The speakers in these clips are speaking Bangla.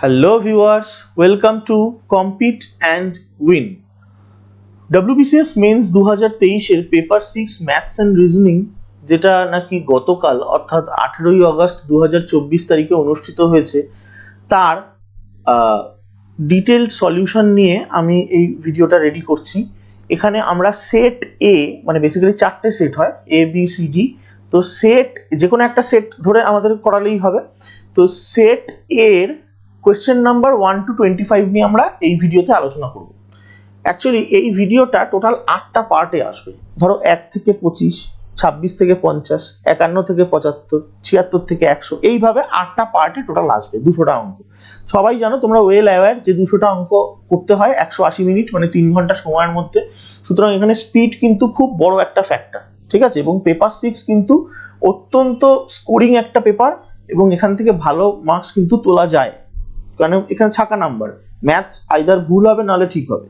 Hello viewers, welcome to Compete and Win. WBCS mains 2023 এর পেপার 6 ম্যাথস এন্ড রিজনিং যেটা নাকি গতকাল অর্থাৎ 18ই আগস্ট 2024 তারিখে অনুষ্ঠিত হয়েছে তার ডিটেইলড সলিউশন নিয়ে আমি এই ভিডিওটা রেডি করছি। এখানে আমরা সেট এ মানে বেসিক্যালি চারটে সেট হয় এ বি সি ডি, তো সেট যে কোনো একটা সেট ধরে আমাদের করালেই হবে। তো সেট এর কোয়েশ্চেন নাম্বার 1 to 25 নিয়ে আমরা এই ভিডিওতে আলোচনা করব। অ্যাকচুয়ালি এই ভিডিওটা টোটাল 8টা পার্টে আসবে। ধরো 1 থেকে 25, 26 থেকে 50, 51 থেকে 75, 76 থেকে 100, এইভাবে 8টা পার্টে টোটাল আসবে 200টা অঙ্ক। সবাই জানো, তোমরা ওয়েল অ্যাওয়্যার যে 200টা অঙ্ক করতে হয় 180 মিনিট মানে 3 ঘন্টা সময়ের মধ্যে। সুতরাং এখানে স্পিড কিন্তু খুব বড় একটা ফ্যাক্টর, ঠিক আছে। এবং পেপার 6 কিন্তু অত্যন্ত স্কোরিং একটা পেপার এবং এখান থেকে ভালো মার্কস কিন্তু তোলা যায়, কারণ এখানে ছাকা নাম্বার, ম্যাথস আইদার ভুল হবে নাহলে ঠিক হবে।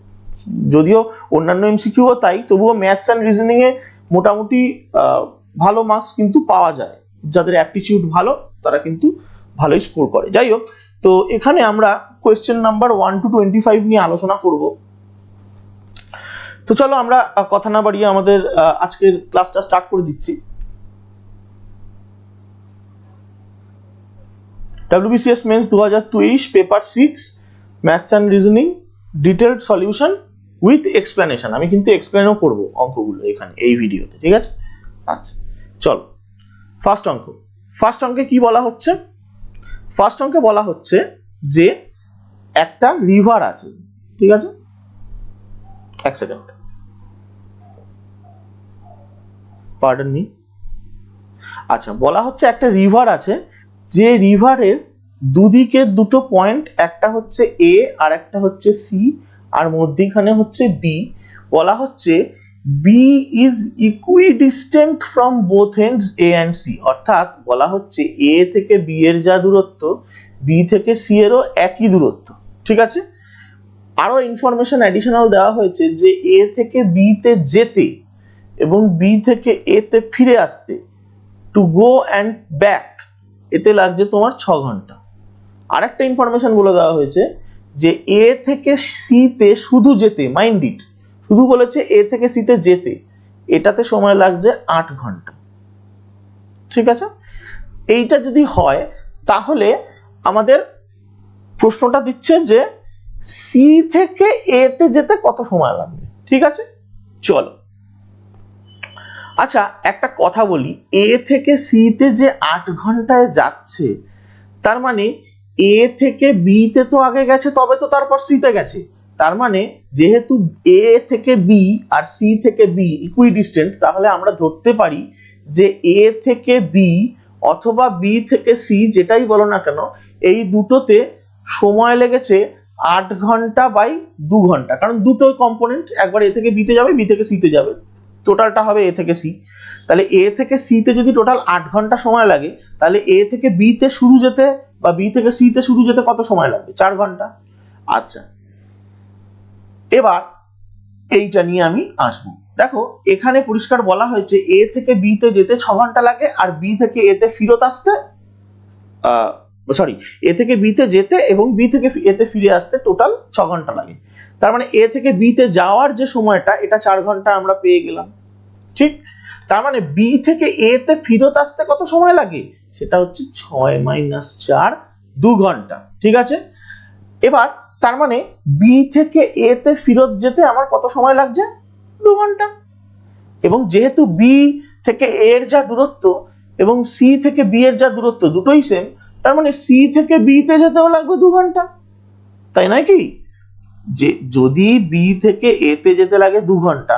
যদিও অন্যান্য এমসিকিউও তাই, তবুও ম্যাথস অ্যান্ড রিজনিং এ মোটামুটি ভালো মার্কস কিন্তু পাওয়া যায়। যাদের অ্যাপটিটিউড ভালো তারা কিন্তু ভালোই স্কোর করে। যাই হোক, তো এখানে আমরা কোয়েশ্চেন নাম্বার 1 to 25 নিয়ে আলোচনা করব। তো চলো আমরা কথা না বাড়িয়ে আমাদের আজকের ক্লাসটা স্টার্ট করে দিচ্ছি। WBCS mains 2023 paper 6 maths and reasoning detailed solution with explanation. আমি কিন্তু এক্সপ্লেনও করব অঙ্কগুলো এখানে এই ভিডিওতে, ঠিক আছে। আচ্ছা চলো, ফার্স্ট অঙ্কে কি বলা হচ্ছে? ফার্স্ট অঙ্কে বলা হচ্ছে যে একটা রিভার আছে, ঠিক আছে। এক সেকেন্ড, পার্ডন মি। আচ্ছা, বলা হচ্ছে একটা রিভার আছে, যে রিভারের দুদিকে দুটো পয়েন্ট, একটা হচ্ছে এ আর একটা হচ্ছে সি আর মধ্যখানে হচ্ছে বি। বলা হচ্ছে B is equidistant from both ends A and C, অর্থাৎ বলা হচ্ছে এ থেকে বি এর যা দূরত্ব বি থেকে সি এরও একই দূরত্ব, ঠিক আছে। আরো ইনফরমেশন অ্যাডিশনাল দেওয়া হয়েছে যে এ থেকে বি তে যেতে এবং বি থেকে এ তে ফিরে আসতে, টু গো অ্যান্ড ব্যাক, এতে লাগছে তোমার 6 ঘন্টা। আরেকটা ইনফরমেশন বলে দেওয়া হয়েছে যে এ থেকে সি তে শুধু যেতে, মাইন্ড ইট, শুধু বলেছে এ থেকে সি তে যেতে, এটাতে সময় লাগছে 8 ঘন্টা, ঠিক আছে। এইটা যদি হয় তাহলে আমাদের প্রশ্নটা দিচ্ছে যে সি থেকে এ তে যেতে কত সময় লাগবে, ঠিক আছে। চলো, আচ্ছা একটা কথা বলি, এ থেকে সি তে যে 8 ঘন্টায় যাচ্ছে, তার মানে এ থেকে বি তে তো আগে গেছে, তবে তো তারপর সি তে গেছে। তার মানে যেহেতু এ থেকে বি আর সি থেকে বি ইকুইডিস্টেন্ট, তাহলে আমরা ধরতে পারি যে এ থেকে বি অথবা বি থেকে সি, যেটাই বলো না কেন, এই দুটোতে সময় লেগেছে 8 ঘন্টা বাই 2 ঘন্টা, কারণ দুটো কম্পোনেন্ট, একবার এ থেকে বি তে যাবে, বি থেকে সি তে যাবে, টোটালটা হবে এ থেকে সি। তাহলে এ থেকে সি তে যদি টোটাল 8 ঘন্টা সময় লাগে, তাহলে এ থেকে বি তে শুরু যেতে বা বি থেকে সি তে শুরু যেতে কত সময় লাগবে? 4 ঘন্টা। আচ্ছা, এবার এইটা নিয়ে আমি আসবো। দেখো এখানে পরিষ্কার বলা হয়েছে এ থেকে বি তে যেতে 6 ঘন্টা লাগে, আর বি থেকে এ তে ফেরত আসতে এ থেকে বি তে যেতে এবং বি থেকে এ তে ফিরে আসতে টোটাল 6 ঘন্টা লাগে। তার মানে এ থেকে বি তে যাওয়ার যে সময়টা, এটা 4 ঘন্টা আমরা পেয়ে গেলাম, ঠিক। তার মানে বি থেকে এ তে ফেরত আসতে কত সময় লাগে? সেটা হচ্ছে 6 - 4, 2 ঘন্টা, ঠিক আছে। এবার তার মানে বি থেকে এ তে ফেরত যেতে আমার কত সময় লাগছে? 2 ঘন্টা। এবং যেহেতু বি থেকে এ এর যা দূরত্ব এবং সি থেকে বি এর যা দূরত্ব দুটোই সেম, তার মানে সি থেকে বি তে যেতেও লাগবে 2 ঘন্টা, তাই নয় কি? যে যদি বি থেকে এ তে যেতে লাগে 2 ঘন্টা,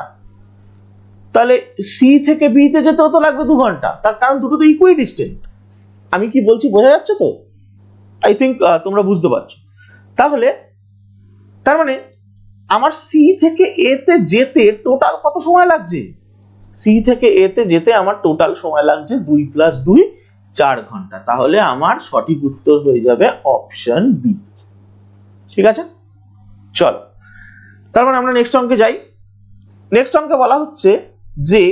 তাহলে সি থেকে বি তে যেতেও তো লাগবে 2 ঘন্টা, তার কারণ দুটো তো ইকুইডিস্টেন্ট। আমি কি বলছি বোঝা যাচ্ছে তো? আই থিঙ্ক তোমরা বুঝতে পারছো। তাহলে তার মানে আমার সি থেকে এ তে যেতে টোটাল কত সময় লাগছে? সি থেকে এ তে যেতে আমার টোটাল সময় লাগছে 2 + 2 4 ঘন্টা। তাহলে আমার সঠিক উত্তর হয়ে যাবে অপশন বি, ঠিক আছে। চলো, তার মানে আমরা নেক্সট অঙ্কে যাই। নেক্সট অঙ্কে বলা হচ্ছে যে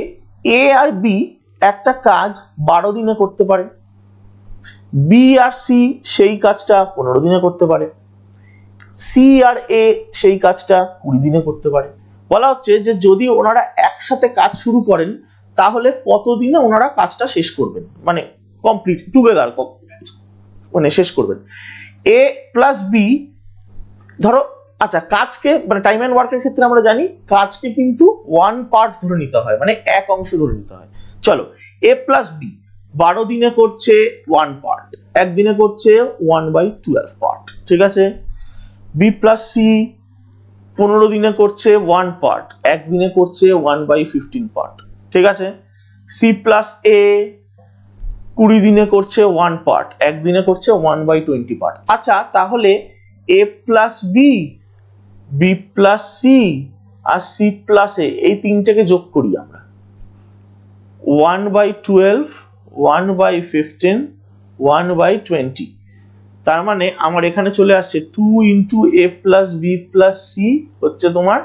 এ আর বি একটা কাজ 12 দিনে করতে পারে। বি আর সি সেই কাজটা 15 দিনে করতে পারে, সি আর এ সেই কাজটা 20 দিনে করতে পারে। বলা হচ্ছে যে যদি ওনারা একসাথে কাজ শুরু করেন তাহলে কতদিনে ওনারা কাজটা শেষ করবেন, মানে কমপ্লিট টুগেদার মানে শেষ করবেন। এ প্লাস বি ধরো, আচ্ছা কাজকে মানে টাইম এন্ড ওয়ার্কের ক্ষেত্রে আমরা জানি কাজকে কিন্তু 1 পার্ট ধরে নিতে হয়, মানে এক অংশ ধরে নিতে হয়। চলো এ প্লাস বি 12 দিনে করছে 1 পার্ট, একদিনে করছে 1/12 পার্ট, ঠিক আছে। বি প্লাস সি 15 দিনে করছে 1 পার্ট, একদিনে করছে 1/15 পার্ট, ঠিক আছে। সি প্লাস এ 20 দিনে করছে 1 পার্ট, একদিনে করছে 1/20 পার্ট। আচ্ছা তাহলে A plus B, B plus C আর সি প্লাস এ এই তিনটাকে যোগ করি আমরা, 1/12, 1/15, 1/20। তার মানে আমার এখানে চলে আসছে 2 ইন্টু এ প্লাস বি প্লাস সি হচ্ছে তোমার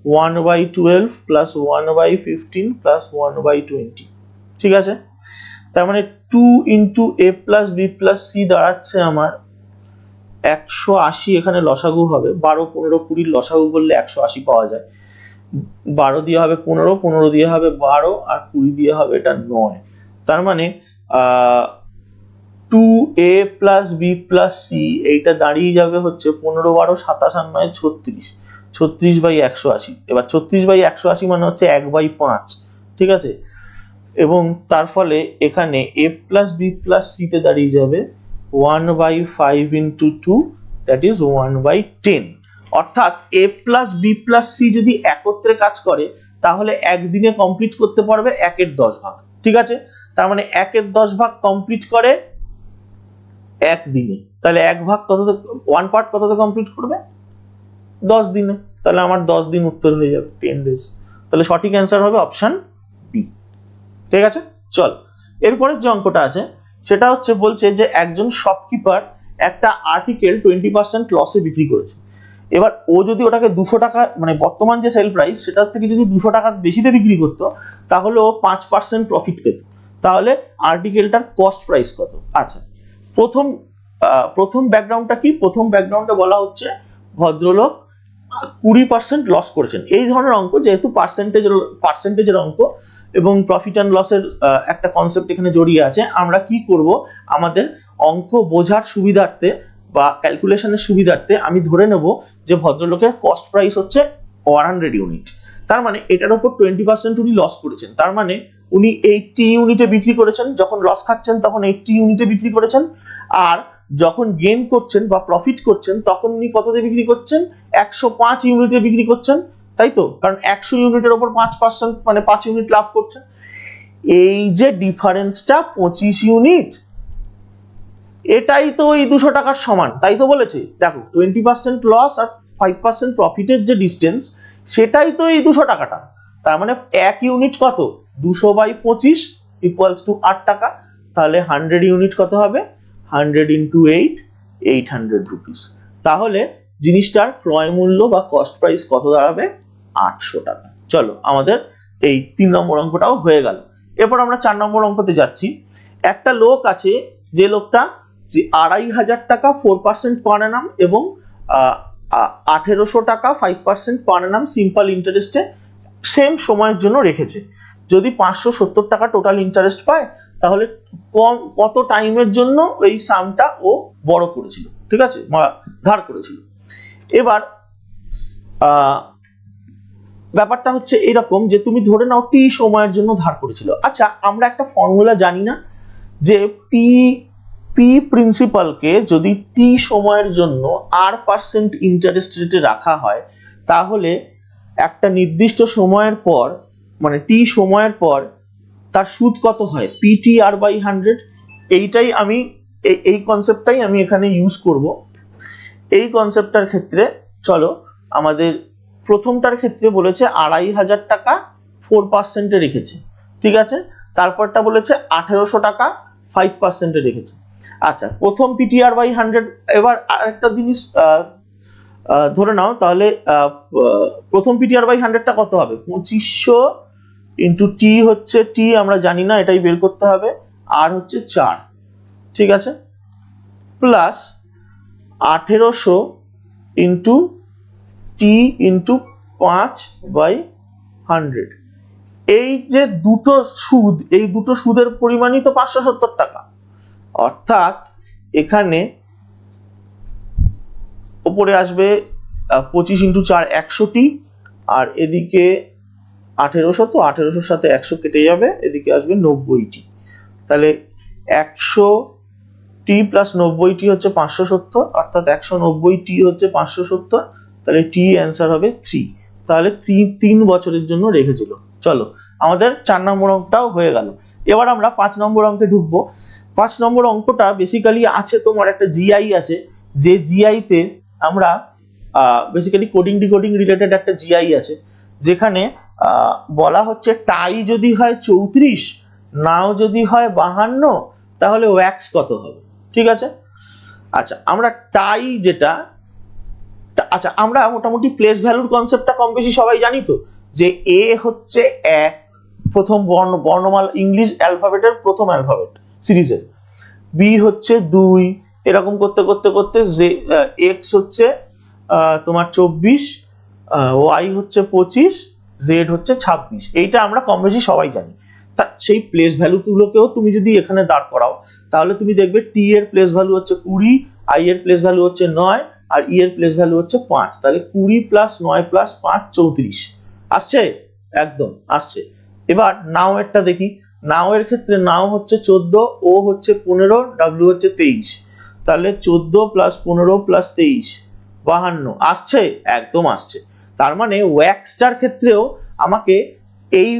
1/12 প্লাস 1/15 প্লাস 1/20, ঠিক আছে। তার মানে 2 ইন্টু এ প্লাস বি প্লাস সি দাঁড়াচ্ছে আমার 180, এখানে লসাগু হবে 12, 15, 20 লসাগু করলে 180 পাওয়া যায়। 12 দিয়ে হবে 15, 15 দিয়ে হবে 12 আর 20 দিয়ে হবে এটা 9। তার মানে 2a plus b plus C এইটা দাঁড়িয়ে যাবে হচ্ছে 15, 12, 27 আর 9 36, 36/180। এবার 36/180 মানে হচ্ছে 1/5, ঠিক আছে। এবং তার ফলে এখানে a plus b plus c তে দাঁড়িয়ে যাবে 1/5 ইন্টু 2, দ্যাট ইজ 1/10। অর্থাৎ এ প্লাস বি প্লাস সি যদি একত্রে কাজ করে তাহলে একদিনে কমপ্লিট করতে পারবে 1/10 ভাগ, ঠিক আছে। তার মানে 1/10 ভাগ কমপ্লিট করে একদিনে, তাহলে 1 ভাগ কততে, 1 পার্ট কততে কমপ্লিট করবে 10 দিনে, তাহলে আমার 10 দিন উত্তর হয়ে যাবে 10 ডেজ। তাহলে সঠিক অ্যান্সার হবে অপশন বি, ঠিক আছে। চল এরপরের যে অঙ্কটা আছে সেটা হচ্ছে বলছে যে একজন শপকিপার একটা আর্টিকেল 20% লসে বিক্রি করেছে। এবার ও যদি ওটাকে 200 টাকা, মানে বর্তমান যে সেল প্রাইস সেটার থেকে যদি 200 টাকা বেশিতে বিক্রি করতো তাহলে ও 5% প্রফিট পেত। তাহলে আর্টিকেলটার কস্ট প্রাইস কত? আচ্ছা প্রথম ব্যাকগ্রাউন্ডটা কি? প্রথম ব্যাকগ্রাউন্ডে বলা হচ্ছে ভদ্রলোক 20% লস করেছেন। এই ধরনের অঙ্ক যেহেতু পার্সেন্টেজের অঙ্ক এবং প্রফিট অ্যান্ড লসের একটা কনসেপ্ট এখানে জড়িয়ে আছে, আমরা কি করব আমাদের অঙ্ক বোঝার সুবিধার্থে বা ক্যালকুলেশনের সুবিধার্থে আমি ধরে নেব যে ভদ্রলোকের কস্ট প্রাইস হচ্ছে 100 ইউনিট। তার মানে এটার উপর 20% উনি লস করেছেন, তার মানে উনি 80 ইউনিটে বিক্রি করেছেন। যখন লস খাচ্ছেন তখন 80 ইউনিটে বিক্রি করেছেন, আর যখন গেইন করছেন বা প্রফিট করছেন তখন উনি কততে বিক্রি করছেন? 105 ইউনিটে বিক্রি করছেন, তাই তো? কারণ 100 ইউনিটের উপর 5% মানে 5 ইউনিট লাভ করছেন। এই যে ডিফারেন্সটা 25 ইউনিট, এটাই তো ওই 200 টাকার সমান, তাই তো বলেছে। দেখো 20% লস আর 5% প্রফিটের যে ডিস্টেন্স সেটাই তো এই 200 টাকাটা। তার মানে 1 ইউনিট কত? 200/25 ইকুয়ালস টু 8 টাকা। তাহলে 100 ইউনিট কত হবে? 100 ইন্টু 8, 800 রুপিস। তাহলে জিনিসটার ক্রয় মূল্য বা কস্ট প্রাইস কত দাঁড়াবে? 800 টাকা। চলো আমাদের এই 3 নম্বর অঙ্কটাও হয়ে গেল। এরপর আমরা 4 নম্বর অঙ্কতে যাচ্ছি। একটা লোক আছে, যে লোকটা 2500 টাকা 4% পার অ্যানাম এবং 1800 টাকা 5% পার অ্যানাম সিম্পল ইন্টারেস্টে সেম সময়ের জন্য রেখেছে। যদি 570 টাকা টোটাল ইন্টারেস্ট পায় তাহলে কত টাইমের জন্য এই সামটা ও বড় করেছিল, ঠিক আছে, ধার করেছিল। এবার ব্যাপারটা হচ্ছে এরকম যে তুমি ধরে নাও টি সময়ের জন্য ধার করেছিল। আচ্ছা আমরা একটা ফর্মুলা জানি না যে পি প্রিন্সিপালকে যদি টি সময়ের জন্য r% ইন্টারেস্ট রেটে রাখা হয় তাহলে একটা নির্দিষ্ট সময়ের পর, মানে টি সময়ের পর তার সুদ কত হয়? PTR/100। এইটাই আমি এই কনসেপ্টটাই আমি এখানে ইউজ করব। এই কনসেপ্টটার ক্ষেত্রে চলো আমাদের প্রথমটার ক্ষেত্রে বলেছে 2500 টাকা 4% রেখেছে, ঠিক আছে। তারপরটা বলেছে 1800 টাকা 5% রেখেছে। আচ্ছা প্রথম PTR/100। এবার আরেকটা জিনিস ধরে নাও, তাহলে প্রথম PTR/100টা কত হবে? 2500 ইন্টু টি হচ্ছে টি আমরা জানি না, এটাই বের করতে হবে, আর হচ্ছে 4, ঠিক আছে। Plus 1800 into t into 5/100। এই যে দুটো সুদ, এই দুটো সুদের পরিমাণই তো 570 টাকা। অর্থাৎ এখানে উপরে আসবে 25 ইন্টু 4 100টি, আর এদিকে 1800, তো 1800-র সাথে 100 কেটে যাবে, এদিকে আসবে 90টি। তাহলে 100টি প্লাস 90টি হচ্ছে 570, অর্থাৎ 190টি হচ্ছে 570। তাহলে টি অ্যান্সার হবে 3। তাহলে 3 বছরের জন্য রেখেছিল। চলো আমাদের 4 নম্বর অঙ্কটাও হয়ে গেল। এবার আমরা 5 নম্বর অঙ্কে ঢুকবো। 5 নম্বর অঙ্কটা বেসিক্যালি আছে তোমার একটা জিআই আছে, যে জিআইতে আমরা বেসিক্যালি কোডিং ডিকোডিং রিলেটেড একটা জিআই আছে, যেখানে বলা হচ্ছে টাই যদি হয় 34, নাও যদি হয় 52, তাহলে ওয়্যাক্স কত হবে। ঠিক আছে, আচ্ছা আমরা টাই যেটা, আচ্ছা আমরা মোটামুটি প্লেস ভ্যালুর কনসেপ্টটা কম বেশি সবাই জানি তো, যে এ হচ্ছে 1 প্রথম বর্ণমালা ইংলিশ অ্যালফাবেটের প্রথম অ্যালফাবেট সিরিজের, বি হচ্ছে 2, এরকম করতে করতে করতে যে এক্স হচ্ছে তোমার 24, ওয়াই হচ্ছে 25, জেড হচ্ছে 26। এইটা আমরা কম বেশি সবাই জানি। তা সেই প্লেস ভ্যালুগুলোকেও তুমি যদি এখানে দাঁড় করাও, তাহলে তুমি দেখবে টি এর প্লেস ভ্যালু হচ্ছে 20, আই এর প্লেস ভ্যালু হচ্ছে 9, আর ই এর প্লেস ভ্যালু হচ্ছে 5। তাহলে 20 প্লাস 9 প্লাস 5 34 আসছে, একদম আসছে। এবার নাও এরটা দেখি। নাও এর ক্ষেত্রে নাও হচ্ছে 14, ও হচ্ছে 15, ডাব্লিউ হচ্ছে 23। তাহলে 14 প্লাস 15 প্লাস 23 52 আসছে, একদম আসছে। তার মানে ওয়্যাক্সটার ক্ষেত্রেও আমাকে এই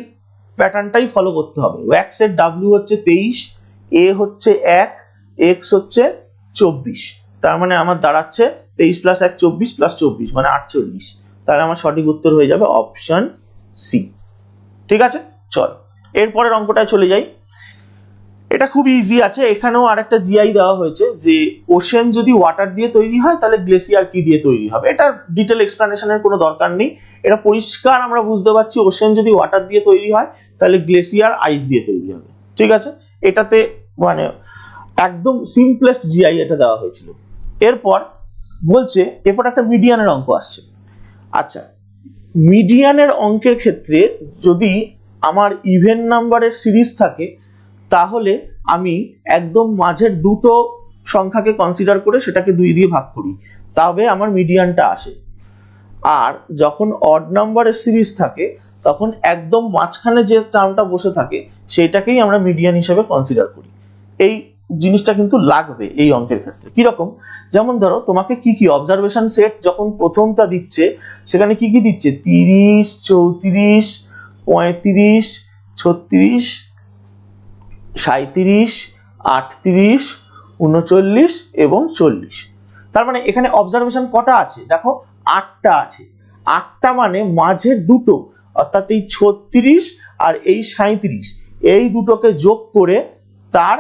প্যাটার্নটাই ফলো করতে হবে। ওয়্যাক্সের ডাব্লিউ হচ্ছে 23, এ হচ্ছে 1, এক্স হচ্ছে 24। তার মানে আমার দাঁড়াচ্ছে 23 প্লাস 1 24 প্লাস 24 মানে 48। তাহলে আমার সঠিক উত্তর হয়ে যাবে অপশন সি। ঠিক আছে, চল এরপরের অঙ্কটায় চলে যাই। এটা খুব ইজি আছে, এখানেও আরেকটা জিআই দেওয়া হয়েছে যে ওশেন যদি ওয়াটার দিয়ে তৈরি হয় তাহলে গ্লেসিয়ার কি দিয়ে তৈরি হবে। এটা ডিটেল এক্সপ্লেনেশনের কোনো দরকার নেই, এটা পরিষ্কার আমরা বুঝতে পারছি ওশেন যদি ওয়াটার দিয়ে তৈরি হয় তাহলে গ্লেসিয়ার আইস দিয়ে তৈরি হবে। ঠিক আছে, এটাতে মানে একদম সিম্পলেস্ট জিআই এটা দেওয়া হয়েছিল। এরপর বলছে এরপর একটা মিডিয়ানের অঙ্ক আসছে। আচ্ছা, মিডিয়ানের অঙ্কের ক্ষেত্রে যদি আমার ইভেন নাম্বারের সিরিজ থাকে, তাহলে আমি একদম মাঝের দুটো সংখ্যাকে কনসিডার করে সেটাকে 2 দিয়ে ভাগ করি, তবে আমার মিডিয়ানটা আসে। আর যখন অড নাম্বারের সিরিজ থাকে, তখন একদম মাঝখানে যে টার্মটা বসে থাকে সেটাকেই আমরা মিডিয়ান হিসেবে কনসিডার করি। এই জিনিসটা কিন্তু লাগবে এই অঙ্কের ক্ষেত্রে। কিরকম, যেমন ধরো তোমাকে কি কি অবজারভেশন সেট যখন প্রথমটা দিচ্ছে, সেখানে কি কি দিচ্ছে 30, 34, 35, 36, 37, 38, 39 এবং 40। তার মানে এখানে অবজারভেশন কটা আছে দেখো, 8টা আছে। 8টা মানে মাঝের দুটো, অর্থাৎ এই 36 আর এই 37, এই দুটোকে যোগ করে তার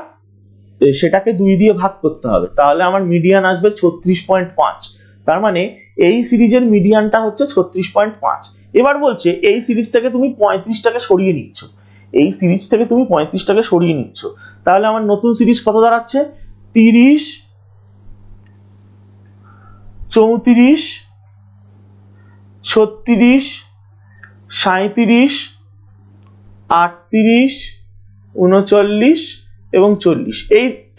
সেটাকে 2 দিয়ে ভাগ করতে হবে, তাহলে আমার মিডিয়ান আসবে 36.5। তার মানে এই সিরিজের মিডিয়ানটা হচ্ছে 36.5। এবার বলছে এই সিরিজ থেকে তুমি 35টাকে সরিয়ে নিচ্ছ, এই সিরিজ থেকে তুমি 35টাকে সরিয়ে নিচ্ছ, তাহলে আমার নতুন সিরিজ কত দাঁড়াচ্ছে 30, 34, 36, 37, 38, 39 এবং 40।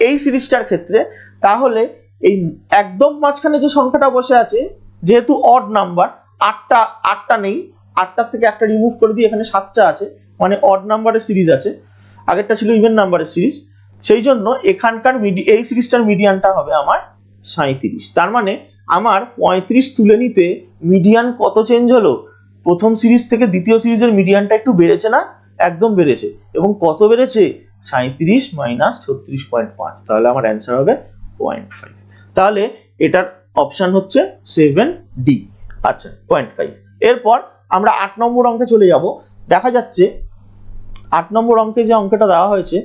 এই সিরিজটার ক্ষেত্রে তাহলে এই একদম মাঝখানে যে সংখ্যাটা বসে আছে, যেহেতু অড নাম্বার, 8টা নেই, 8টার থেকে একটা রিমুভ করে দিয়ে এখানে 7টা আছে, মানে অড নাম্বারের সিরিজ আছে, আগেরটা ছিল ইভেন নাম্বারের সিরিজ। সেই জন্য এখানকার এই সিরিজটার মিডিয়ানটা হবে আমার 37। তার মানে আমার 35 তুলে নিতে মিডিয়ান কত চেঞ্জ হলো, প্রথম সিরিজ থেকে দ্বিতীয় সিরিজের মিডিয়ানটা একটু বেড়েছে না, একদম বেড়েছে। এবং কত বেড়েছে 37 মাইনাস 36.5, তাহলে আমার অ্যান্সার হবে 0.5। তাহলে এটার অপশন হচ্ছে 7D। আচ্ছা 0.5। এরপর আমরা 8 নম্বর অঙ্কে চলে যাব। দেখা যাচ্ছে 8 নম্বর অঙ্কে যে অঙ্কটা দেওয়া হয়েছে,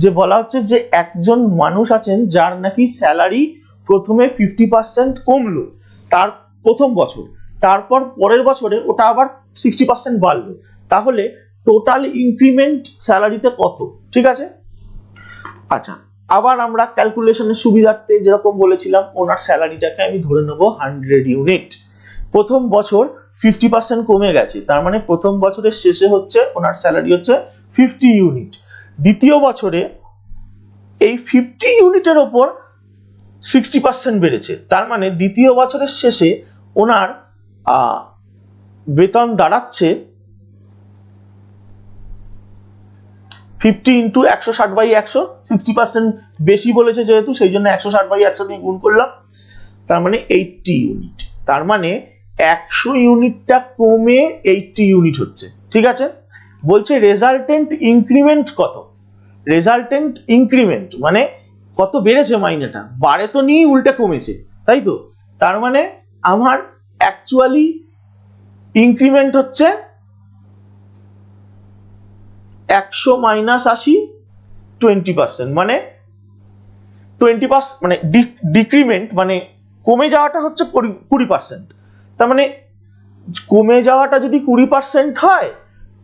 যে বলা হচ্ছে যে একজন মানুষ আছেন যার নাকি স্যালারি প্রথমে 50% কমলো তার প্রথম বছর, তারপর পরের বছরে ওটা আবার 60% বাড়লো, তাহলে টোটাল ইনক্রিমেন্ট স্যালারিতে কত। ঠিক আছে, আচ্ছা আবার আমরা ক্যালকুলেশনের সুবিধার্থে যেরকম বলেছিলাম ওনার স্যালারিটাকে আমি ধরে নেব 100 ইউনিট। প্রথম বছর 50% কমে গেছে, তার মানে প্রথম বছরের শেষে হচ্ছে ওনার স্যালারি হচ্ছে 50 ইউনিট। দ্বিতীয় বছরে এই 50 ইউনিটের ওপর 60% বেড়েছে, তার মানে দ্বিতীয় বছরের শেষে ওনার বেতন দাঁড়াচ্ছে 50 ইন্টু 160/100, 60% বেশি বলেছে যেহেতু সেই জন্য 160/100 দিয়ে গুণ করলাম, তার মানে 80 ইউনিট। তার মানে 100 ইউনিটটা কমে 80 ইউনিট হচ্ছে। ঠিক আছে, বলছে রেজাল্টেন্ট ইনক্রিমেন্ট কত। রেজাল্টেন্ট ইনক্রিমেন্ট মানে কত বেড়েছে মাইনেটা, বাড়ে তো নিয়ে উল্টে কমেছে, তাই তো। তার মানে আমার অ্যাকচুয়ালি ইনক্রিমেন্ট হচ্ছে 100 মাইনাস 80, 20%, মানে 20%, মানে ডিক্রিমেন্ট মানে কমে যাওয়াটা হচ্ছে 20%। তার মানে কমে যাওয়াটা যদি 20% হয়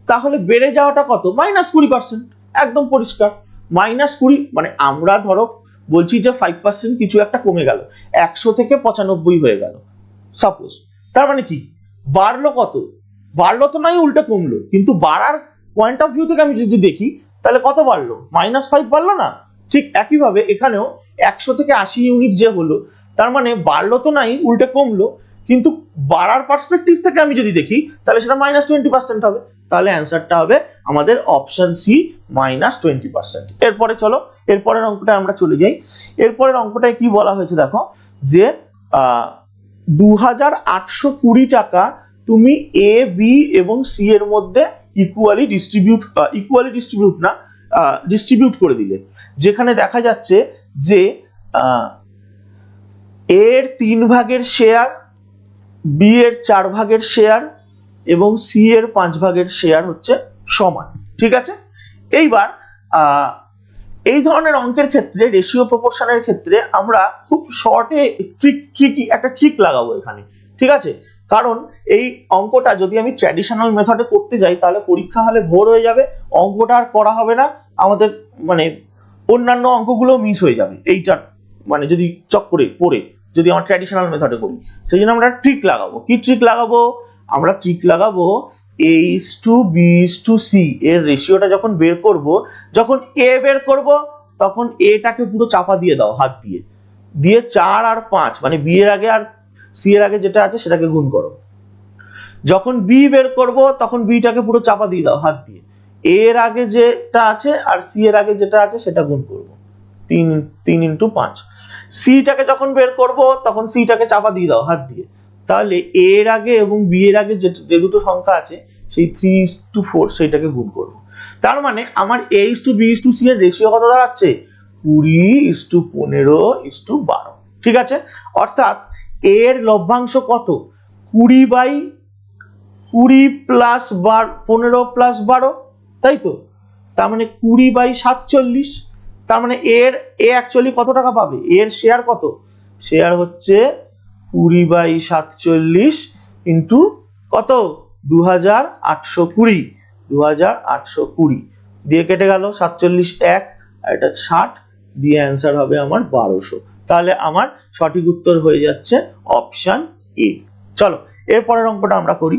তাহলে বেড়ে যাওয়াটা কত, -20%। একদম পরিষ্কার -20, মানে আমরা ধরো বলছি যে 5% কিছু একটা কমে গেল, 100 থেকে 95 হয়ে গেল সাপোজ। তার মানে কি বাড়লো, কত বাড়লো তো নাই উল্টে কমলো, কিন্তু বাড়ার পয়েন্ট অফ ভিউ থেকে আমি যদি দেখি তাহলে কত বাড়লো, -5 বাড়লো না। ঠিক একইভাবে এখানেও 100 থেকে 80 ইউনিট যে হলো, তার মানে বাড়লো তো নাই উল্টে কমলো, কিন্তু বাড়ার পার্সপেক্টিভ থেকে আমি যদি দেখি তাহলে সেটা -20% হবে। তাহলে অ্যান্সারটা হবে আমাদের অপশন সি, -20%। এরপরে চলো এরপরের অঙ্কটা আমরা চলে যাই। এরপরের অঙ্কটায় কি বলা হয়েছে দেখো, যে 2820 টাকা তুমি এ, বি এবং সি এর মধ্যে ইকুয়ালি ডিস্ট্রিবিউট করে দিলে, যেখানে দেখা যাচ্ছে যে এর 3 ভাগের শেয়ার, বি এর 4 ভাগের শেয়ার এবং সি এর 5 ভাগের শেয়ার হচ্ছে সমান। ঠিক আছে, এইবার এই ধরনের অঙ্কের ক্ষেত্রে রেশিও প্রপোর্শনের ক্ষেত্রে আমরা খুব শর্টে একটা ট্রিক লাগাবো এখানে। ঠিক আছে, কারণ এই অঙ্কটা যদি আমি ট্র্যাডিশনাল মেথডে করতে যাই তাহলে পরীক্ষা হলে ভোর হয়ে যাবে, অঙ্কটা আর করা হবে না, আমাদের মানে অন্যান্য অঙ্কগুলো মিস হয়ে যাবে এইটা, মানে যদি চক্করে পড়ে যদি আমরা ট্র্যাডিশনাল মেথডে করি। সেই জন্য আমরা ট্রিক লাগাবো। কি ট্রিক লাগাবো? আমরা ট্রিক লাগাবো A:B:C এর রেশিওটা যখন বের করব, যখন এ বের করব তখন এটাকে পুরো চাপা দিয়ে দাও হাত দিয়ে, দিয়ে 4 আর 5 মানে বি এর আগে আর সি এর আগে যেটা আছে সেটাকে গুণ করো। যখন বি বের করব তখন বিটাকে পুরো চাপা দিয়ে দাও হাত দিয়ে, এর আগে যেটা আছে আর সি এর আগে যেটা আছে সেটা গুণ করব, 3 ইন্টু 5। সিটাকে যখন বের করব তখন সিটাকে চাপা দিয়ে দাও হাত দিয়ে, তাহলে এর আগে এবং বি এর আগে যে দুটো সংখ্যা আছে সেই 3:4 সেইটাকে গুণ করব। তার মানে আমার A:B:C এর রেশিও কত দাঁড়াচ্ছে, 20:15:12। ঠিক আছে, অর্থাৎ এর লভ্যাংশ কত, 20/20 প্লাস 15 প্লাস 12, তাই তো। তার মানে 20/47। তার মানে এ অ্যাকচুয়ালি কত টাকা পাবে, এর শেয়ার কত, শেয়ার হচ্ছে 20/47 ইন্টু কত, 2820 দিয়ে কেটে গেল 47 1 আর এটা 60 দিয়ে অ্যান্সার হবে আমার 1200। তাহলে আমার সঠিক উত্তর হয়ে যাচ্ছে অপশন এ। চলো এরপরের অঙ্কটা আমরা করি।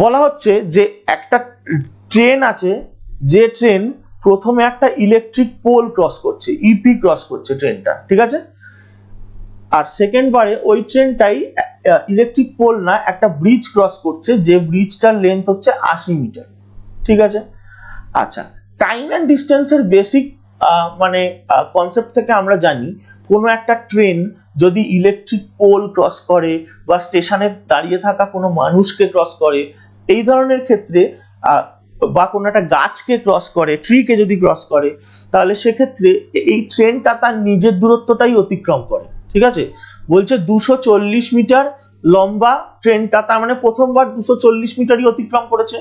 বলা হচ্ছে যে একটা ট্রেন আছে, যে ট্রেন প্রথমে একটা ইলেকট্রিক পোল ক্রস করছে, ইপি ক্রস করছে ট্রেনটা, ঠিক আছে। আর সেকেন্ড বারে ওই ট্রেনটাই ইলেকট্রিক পোল না, একটা ব্রিজ ক্রস করছে, যে ব্রিজটার লেন্থ হচ্ছে 80 মিটার। ঠিক আছে, আচ্ছা টাইম অ্যান্ড ডিস্টেন্সের বেসিক মানে কনসেপ্ট থেকে আমরা জানি কোনো একটা ট্রেন যদি ইলেকট্রিক পোল ক্রস করে বা স্টেশনে দাঁড়িয়ে থাকা কোনো মানুষকে ক্রস করে, এই ধরনের ক্ষেত্রে বা কোনো একটা গাছকে ক্রস করে, ট্রিকে যদি ক্রস করে, তাহলে সেক্ষেত্রে এই ট্রেনটা তার নিজের দূরত্বটাই অতিক্রম করে। ঠিক আছে, বলছে 240 মিটার লম্বা ট্রেনটা, তার মানে প্রথমবার 240 মিটারই অতিক্রম করেছে,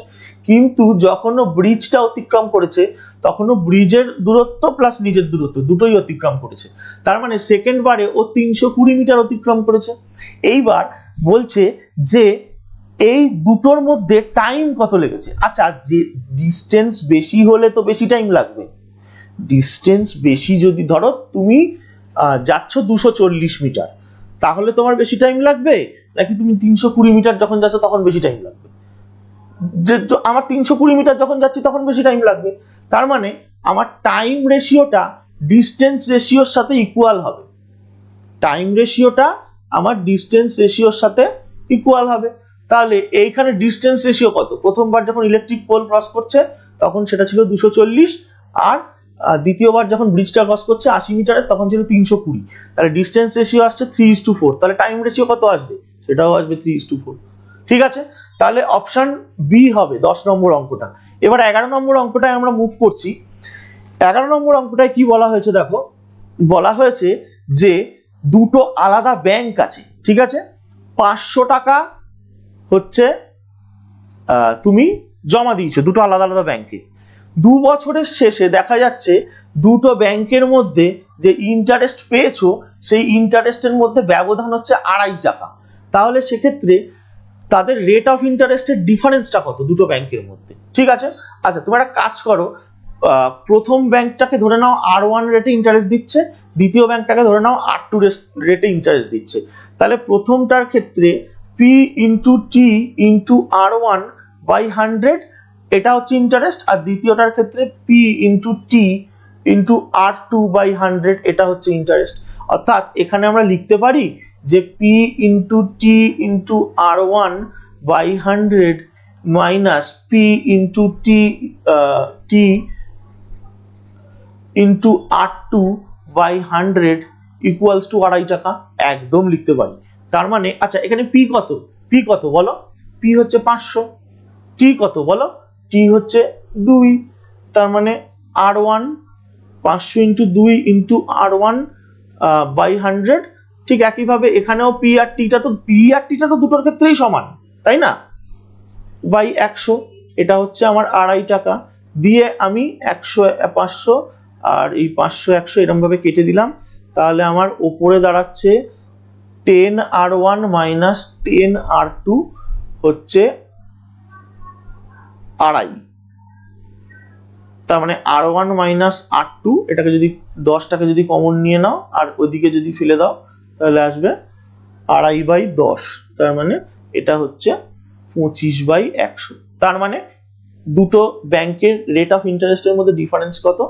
কিন্তু যখনও ব্রিজটা অতিক্রম করেছে তখনও ব্রিজের দূরত্ব প্লাস নিজের দূরত্ব দুটোই অতিক্রম করেছে, তার মানে সেকেন্ড বারে ও 320 মিটার অতিক্রম করেছে। এইবার বলছে যে এই দুটোর মধ্যে টাইম কত লেগেছে। আচ্ছা, যে ডিস্টেন্স বেশি হলে তো বেশি টাইম লাগবে, ডিস্টেন্স বেশি যদি ধরো তুমি যাচ্ছ 240 মিটার, তাহলে তোমার বেশি টাইম লাগবে, নাকি তুমি 320 মিটার যখন যাচ্ছ তখন বেশি টাইম লাগবে? আমার 320 মিটার যখন যাচ্ছি তখন বেশি টাইম লাগবে। তার মানে আমার টাইম রেশিওটা ডিস্টেন্স রেশিওর সাথে ইকুয়াল হবে। টাইম রেশিওটা আমার ডিস্টেন্স রেশিওর সাথে ইকুয়াল হবে। তাহলে এইখানে ডিস্টেন্স রেশিও কত? প্রথমবার যখন ইলেকট্রিক পোল ক্রস করছে তখন সেটা ছিল 240, আর দ্বিতীয়বার যখন ব্রিজটা ক্রস করছে 80 মিটারের তখন ছিল 320। তাহলে ডিস্টেন্স রেশিও আসছে 3:4। তাহলে টাইম রেশিও কত আসবে? সেটাও আসবে 3:4। ঠিক আছে, তাহলে অপশন বি হবে 10 নম্বর অঙ্কটা। এবার 11 নম্বর অঙ্কটায় আমরা মুভ করছি। 11 নম্বর অঙ্কটায় কি বলা হয়েছে দেখো, বলা হয়েছে যে দুটো আলাদা ব্যাংক আছে, ঠিক আছে, 500 টাকা হচ্ছে তুমি জমা দিয়েছো দুটো আলাদা আলাদা ব্যাংকে। 2 বছরের শেষে দেখা যাচ্ছে দুটো ব্যাংকের মধ্যে যে ইন্টারেস্ট পেয়েছো সেই ইন্টারেস্টের মধ্যে ব্যবধান হচ্ছে 2.5 টাকা। তাহলে সেক্ষেত্রে তাদের রেট অফ ইন্টারেস্টের ডিফারেন্সটা কত দুটো ব্যাংকের মধ্যে? ঠিক আছে, আচ্ছা তুমি একটা কাজ করো, প্রথম ব্যাংকটাকে ধরে নাও R1 রেটে ইন্টারেস্ট দিচ্ছে, দ্বিতীয় ব্যাংকটাকে ধরে নাও R2 রেটে ইন্টারেস্ট দিচ্ছে। তাহলে প্রথমটার ক্ষেত্রে P into t into R1 by 100 এটা হচ্ছে ইন্টারেস্ট, আর দ্বিতীয়টার ক্ষেত্রে P into t into R2 by 100 এটা হচ্ছে ইন্টারেস্ট। অর্থাৎ এখানে আমরা লিখতে পারি যে P into t into R1 by 100 minus P into t into R2 by 100 equals to 2.5 টাকা। একদম লিখতে পারি। তার মানে আচ্ছা এখানে P কত? P কত বলো? P হচ্ছে 500। T কত বলো? T হচ্ছে 2। তার মানে R1 500 into 2 into R1 by 100। ঠিক একইভাবে এখানেও P আর টিটা তো দুটোর ক্ষেত্রেই সমান, তাই না? বাই 100, এটা হচ্ছে আমার 2.5 টাকা। দিয়ে আমি 100 500 আর এই 500 100 এরকম ভাবে কেটে দিলাম। তাহলে আমার উপরে দাঁড়াচ্ছে 10R1 মাইনাস 10R2 হচ্ছে 2.5। তার মানে R1 মাইনাস R2, এটাকে যদি 10টাকে যদি কমন নিয়ে নাও আর ওইদিকে যদি ফেলে দাও তাহলে আসবে 2.5/10। তার মানে এটা হচ্ছে 25/100। তার মানে দুটো ব্যাংকের রেট অফ ইন্টারেস্টের মধ্যে ডিফারেন্স কত?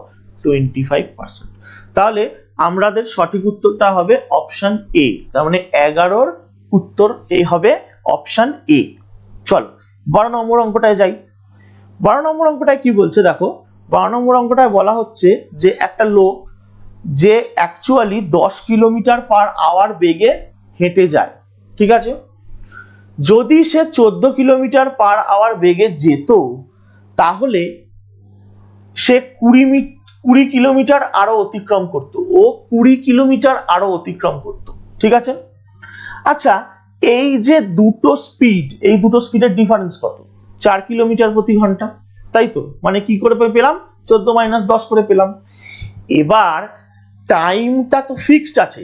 25%। তাহলে আমাদের সঠিক উত্তরটা হবে অপশন এ। তার মানে 11-র উত্তর এ হবে অপশন এ। চলো 12 নম্বর অঙ্কটায় যাই। 12 নম্বর অঙ্কটায় কি বলছে দেখো, 12 নম্বর অঙ্কটায় বলা হচ্ছে যে একটা লোক যে অ্যাকচুয়ালি 10 কিলোমিটার পার আওয়ার বেগে হেঁটে যায়, ঠিক আছে, যদি সে 14 কিলোমিটার পার আওয়ার বেগে যেত তাহলে সে 20 কিলোমিটার আরো অতিক্রম করত। ও 20 কিলোমিটার আরো অতিক্রম করত, ঠিক আছে। আচ্ছা এই যে দুটো স্পিড, এই দুটো স্পিডের ডিফারেন্স কত? 4 কিলোমিটার প্রতি ঘন্টা, তাই তো? মানে কি করে পেলাম? 14 - 10 করে পেলাম। এবার টাইমটা তো ফিক্সড আছে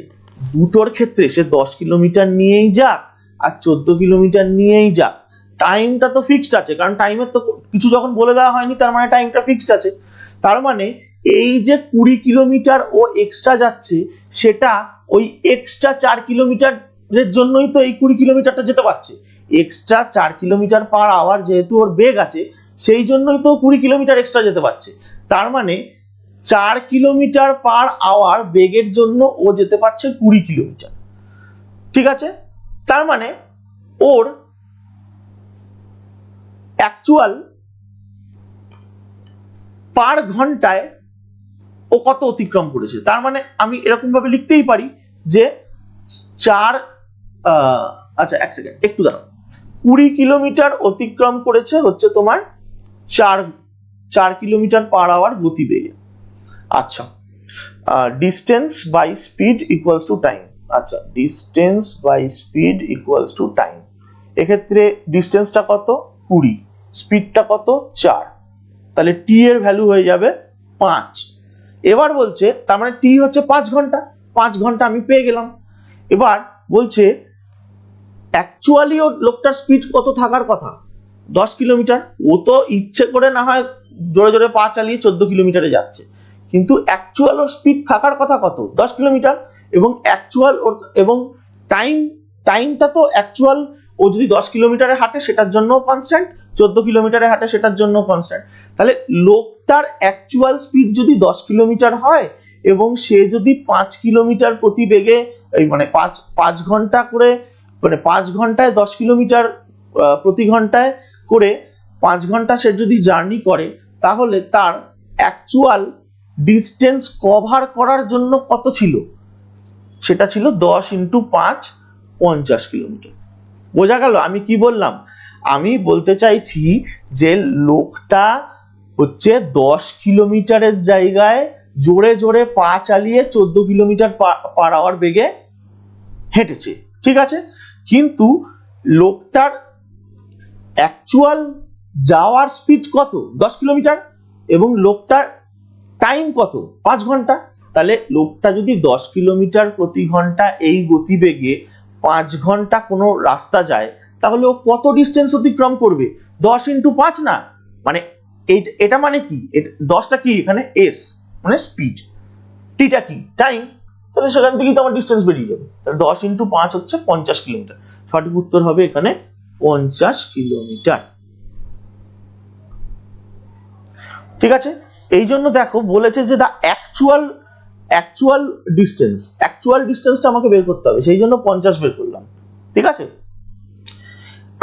দুটোর ক্ষেত্রে, সে 10 কিলোমিটার নিয়েই যাক আর 14 কিলোমিটার নিয়েই যাক, টাইমটা তো ফিক্সড আছে, কারণ টাইমের তো কিছু যখন বলে দেওয়া হয়নি তার মানে টাইমটা ফিক্সড আছে। তার মানে এই যে 20 কিলোমিটার ও এক্সট্রা যাচ্ছে সেটা ওই এক্সট্রা 4 কিলোমিটারের জন্যই তো এই 20 কিলোমিটারটা যেতে পারছে। এক্সট্রা 4 কিলোমিটার পার আওয়ার যেহেতু ওর বেগ আছে সেই জন্যই তো 20 কিলোমিটার এক্সট্রা যেতে পারছে। তার মানে 4 কিলোমিটার পার আওয়ার বেগের জন্য ও যেতে পারছে 20 কিলোমিটার, ঠিক আছে। তার মানে ওর অ্যাকচুয়াল পার ঘন্টায় ও কত অতিক্রম করেছে। তার মানে আমি এরকম ভাবে লিখতেই পারি যে 4 আচ্ছা এক সেকেন্ড একটু দাঁড়াও, 20 কিলোমিটার অতিক্রম করেছে হচ্ছে তোমার 4 কিলোমিটার পার আওয়ার গতিবেগে। আচ্ছা distance by speed equals to time. আচ্ছা distance by speed equals to time, এক্ষেত্রে ডিস্টেন্সটা কত? 20, স্পিডটা কত? 4, তাহলে টি এর ভ্যালু হয়ে যাবে 5। এবার বলছে তার মানে টি হচ্ছে 5 ঘন্টা, 5 ঘন্টা আমি পেয়ে গেলাম। এবার বলছে অ্যাকচুয়ালি ও লোকটার স্পিড কত থাকার কথা? 10 কিলোমিটার। ও তো ইচ্ছে করে না হয় জোরে জোরে পা চালিয়ে 14 কিলোমিটারে যাচ্ছে, কিন্তু অ্যাকচুয়াল ওর স্পিড থাকার কথা কত, 10 কিলোমিটার, এবং অ্যাকচুয়াল এবং টাইমটা তো অ্যাকচুয়াল ও যদি 10 কিলোমিটারে হাঁটে সেটার জন্য কনস্ট্যান্ট, 14 কিলোমিটারে হাঁটে সেটার জন্য কনস্ট্যান্ট। তাহলে লোকটার অ্যাকচুয়াল স্পিড যদি 10 কিলোমিটার হয় এবং সে যদি 5 কিলোমিটার প্রতি বেগে মানে 5 ঘন্টা করে, মানে 5 ঘন্টায় 10 কিলোমিটার প্রতি ঘন্টায় করে 5 ঘন্টা সে যদি জার্নি করে, তাহলে তার অ্যাকচুয়াল ডিস্টেন্স কভার করার জন্য কত ছিল, সেটা ছিল 10 × 5 50 কিলোমিটার। বোঝা গেল আমি কি বললাম? আমি বলতে চাইছি যে লোকটা হচ্ছে 10 কিলোমিটারের জায়গায় জোরে জোরে পা চালিয়ে 14 কিলোমিটার পার আওয়ার বেগে হেঁটেছে, ঠিক আছে, কিন্তু লোকটার অ্যাকচুয়াল যাওয়ার স্পিড কত, 10 কিলোমিটার, এবং লোকটার টাইম কত, 5 ঘন্টা। তাহলে লোকটা যদি 10 কিলোমিটার প্রতি ঘন্টা এই গতিবেগে 5 ঘন্টা কোনো রাস্তা যায়, তাহলে ও কত ডিস্টেন্স অতিক্রম করবে, 10 × 5 না, মানে এটা মানে কি, 10টা কি এখানে এস মানে স্পিড, টিটা কি টাইম, তাহলে সেখান থেকেই তো আমার ডিস্টেন্স বেরিয়ে যাবে। তাহলে 10 × 5 হচ্ছে 50 কিলোমিটার। সঠিক উত্তর হবে এখানে 50 কিলোমিটার। ঠিক আছে, এই জন্য দেখো বলেছে যে দা অ্যাকচুয়াল ডিস্টেন্সটা আমাকে বের করতে হবে, সেই জন্য 50 বের করলাম। ঠিক আছে,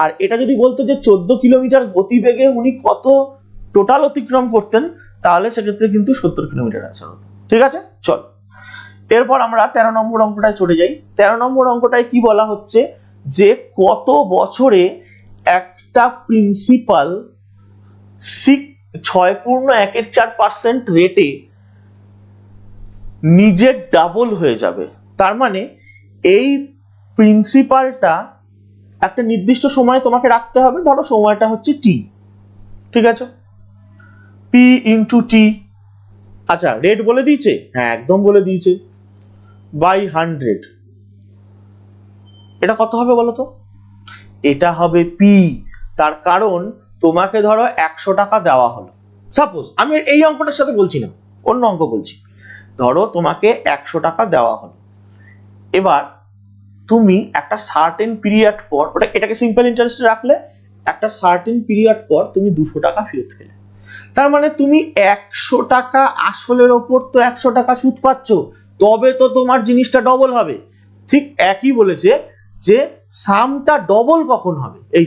আর এটা যদি বলতো যে 14 কিলোমিটার গতিবেগে উনি কত টোটাল অতিক্রম করতেন, তাহলে সেক্ষেত্রে কিন্তু 70 কিলোমিটার অ্যান্সার হতো। ঠিক আছে, চল এরপর আমরা 13 নম্বর অঙ্কটায় চলে যাই। 13 নম্বর অঙ্কটায় কি বলা হচ্ছে যে কত বছরে একটা প্রিন্সিপাল 6.1% রেটে নিজের ডাবল হয়ে যাবে। তার মানে এই প্রিন্সিপালটা একটা নির্দিষ্ট সময় তোমাকে রাখতে হবে, ধরো সময়টা হচ্ছে টি, ঠিক আছে, পি ইন্টু টি। আচ্ছা রেট বলে দিয়েছে, হ্যাঁ একদম বলে দিয়েছে, বাই 100। এটা কত হবে বলো তো? এটা হবে পি। তার কারণ তোমাকে ধরো 100 টাকা দেওয়া হলো, সাপোজ আমি এই অঙ্কটার সাথে বলছি না, অন্য অঙ্ক বলছি। ধরো তোমাকে 100 টাকা দেওয়া হলো, এবার তুমি একটা সার্টেন পিরিয়ড পর, এটাকে সিম্পল ইন্টারেস্টে রাখলে একটা সার্টেন পিরিয়ড পর তুমি 200 টাকা ফেরত পেলে। তার মানে তুমি 100 টাকা আসলের ওপর তো 100 টাকা সুদ পাচ্ছ, তবে তো তোমার জিনিসটা ডবল হবে। ঠিক একই বলেছে যে সামটা ডবল কখন হবে, এই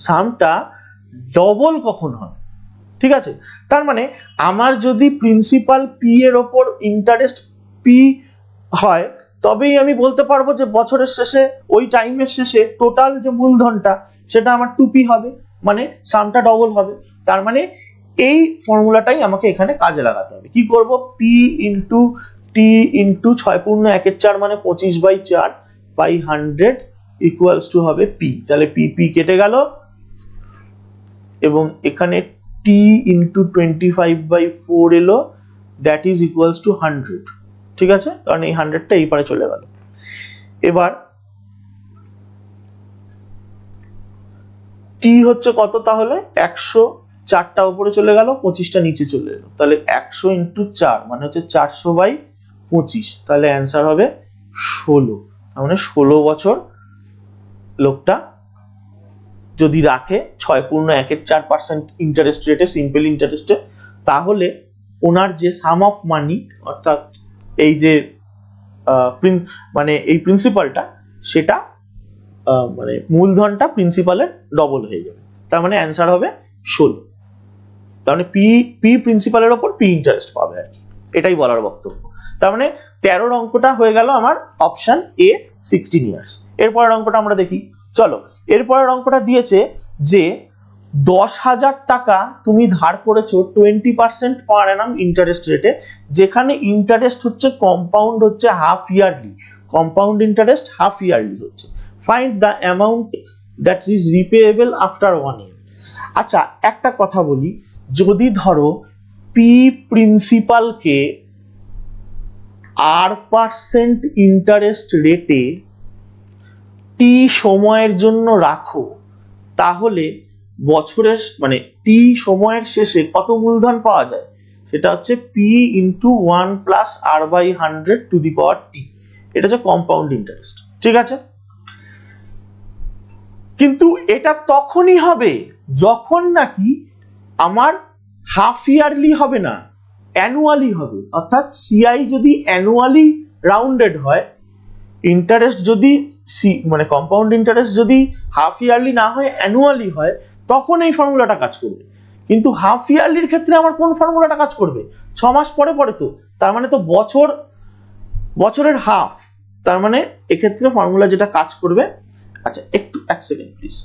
সামটা ডবল কখন হবে। ঠিক আছে, তার মানে আমার যদি প্রিন্সিপাল পি এর ওপর ইন্টারেস্ট পি হয়, তবেই আমি বলতে পারবো যে বছরের শেষে ওই টাইমের শেষে টোটাল যে মূলধনটা সেটা আমার 2p হবে, মানে সামটা ডবল হবে। তার মানে এই ফর্মুলাটাই আমাকে এখানে কাজে লাগাতে হবে। কি করব, পি ইন্টু টি ইন্টু 6.1/4 মানে 25/4 বাই 100 ইকুয়ালস টু হবে পি। তাহলে পি পি কেটে গেল এবং এখানে টি ইন্টু 25/4 এলো, দ্যাট ইজ ইকুয়ালস টু 100। ঠিক আছে, কারণ এই 100টা এই পারে চলে গেল। এবার টি হচ্ছে কত, তাহলে 100, 4টা উপরে চলে গেল, 25টা নিচে চলে এলো, তাহলে 100 × 4 মানে হচ্ছে 400/25, তাহলে অ্যান্সার হবে 16। মানে 16 বছর লোকটা যদি রাখে 6.1/4% ইন্টারেস্ট রেটে, সিম্পল ইন্টারেস্টে, তাহলে ওনার যে সাম অফ মানি, অর্থাৎ এই যে মানে এই প্রিন্সিপালটা, সেটা মানে মূলধনটা প্রিন্সিপালের ডবল হয়ে যাবে। তার মানে অ্যান্সার হবে 16। তার মানে পি প্রিন্সিপালের ওপর পি ইন্টারেস্ট পাবে আর কি, এটাই বলার বক্তব্য। তার মানে 13 অঙ্কটা হয়ে গেল আমার অপশন এ 16 ইয়ার্স। এরপরের অঙ্কটা আমরা দেখি, চলো। এরপরের অঙ্কটা দিয়েছে যে 10,000 টাকা তুমি ধার করেছো 20% পার অ্যানাম ইন্টারেস্ট রেটে, যেখানে ইন্টারেস্ট হচ্ছে কম্পাউন্ড হচ্ছে half yearly, compound interest half yearly হচ্ছে। Find the amount that is repayable after 1 year। আচ্ছা একটা কথা বলি, যদি ধরো পি প্রিন্সিপালকে R% ইন্টারেস্ট রেটে টি সময়ের জন্য রাখো, তাহলে বছরের মানে টি সময়ের শেষে কত মূলধন পাওয়া যায়, সেটা হচ্ছে P into 1 plus R by 100 to the power T. এটা হচ্ছে কম্পাউন্ড ইন্টারেস্ট, ঠিক আছে। কিন্তু এটা তখনই হবে যখন নাকি আমার হাফ ইয়ারলি হবে না, অ্যানুয়ালি হবে। অর্থাৎ সিআই যদি অ্যানুয়ালি রাউন্ডেড হয়, ইন্টারেস্ট যদি মানে কম্পাউন্ড ইন্টারেস্ট যদি হাফ ইয়ারলি না হয় অ্যানুয়ালি হয়, তখন এই ফর্মুলাটা কাজ করবে। কিন্তু হাফ ইয়ারলির ক্ষেত্রে আমার কোন ফর্মুলাটা কাজ করবে? 6 মাস পরে পরে তো, তার মানে তো বছরের হাফ, তার মানে এক্ষেত্রে ফর্মুলা যেটা কাজ করবে। আচ্ছা একটু এক second please.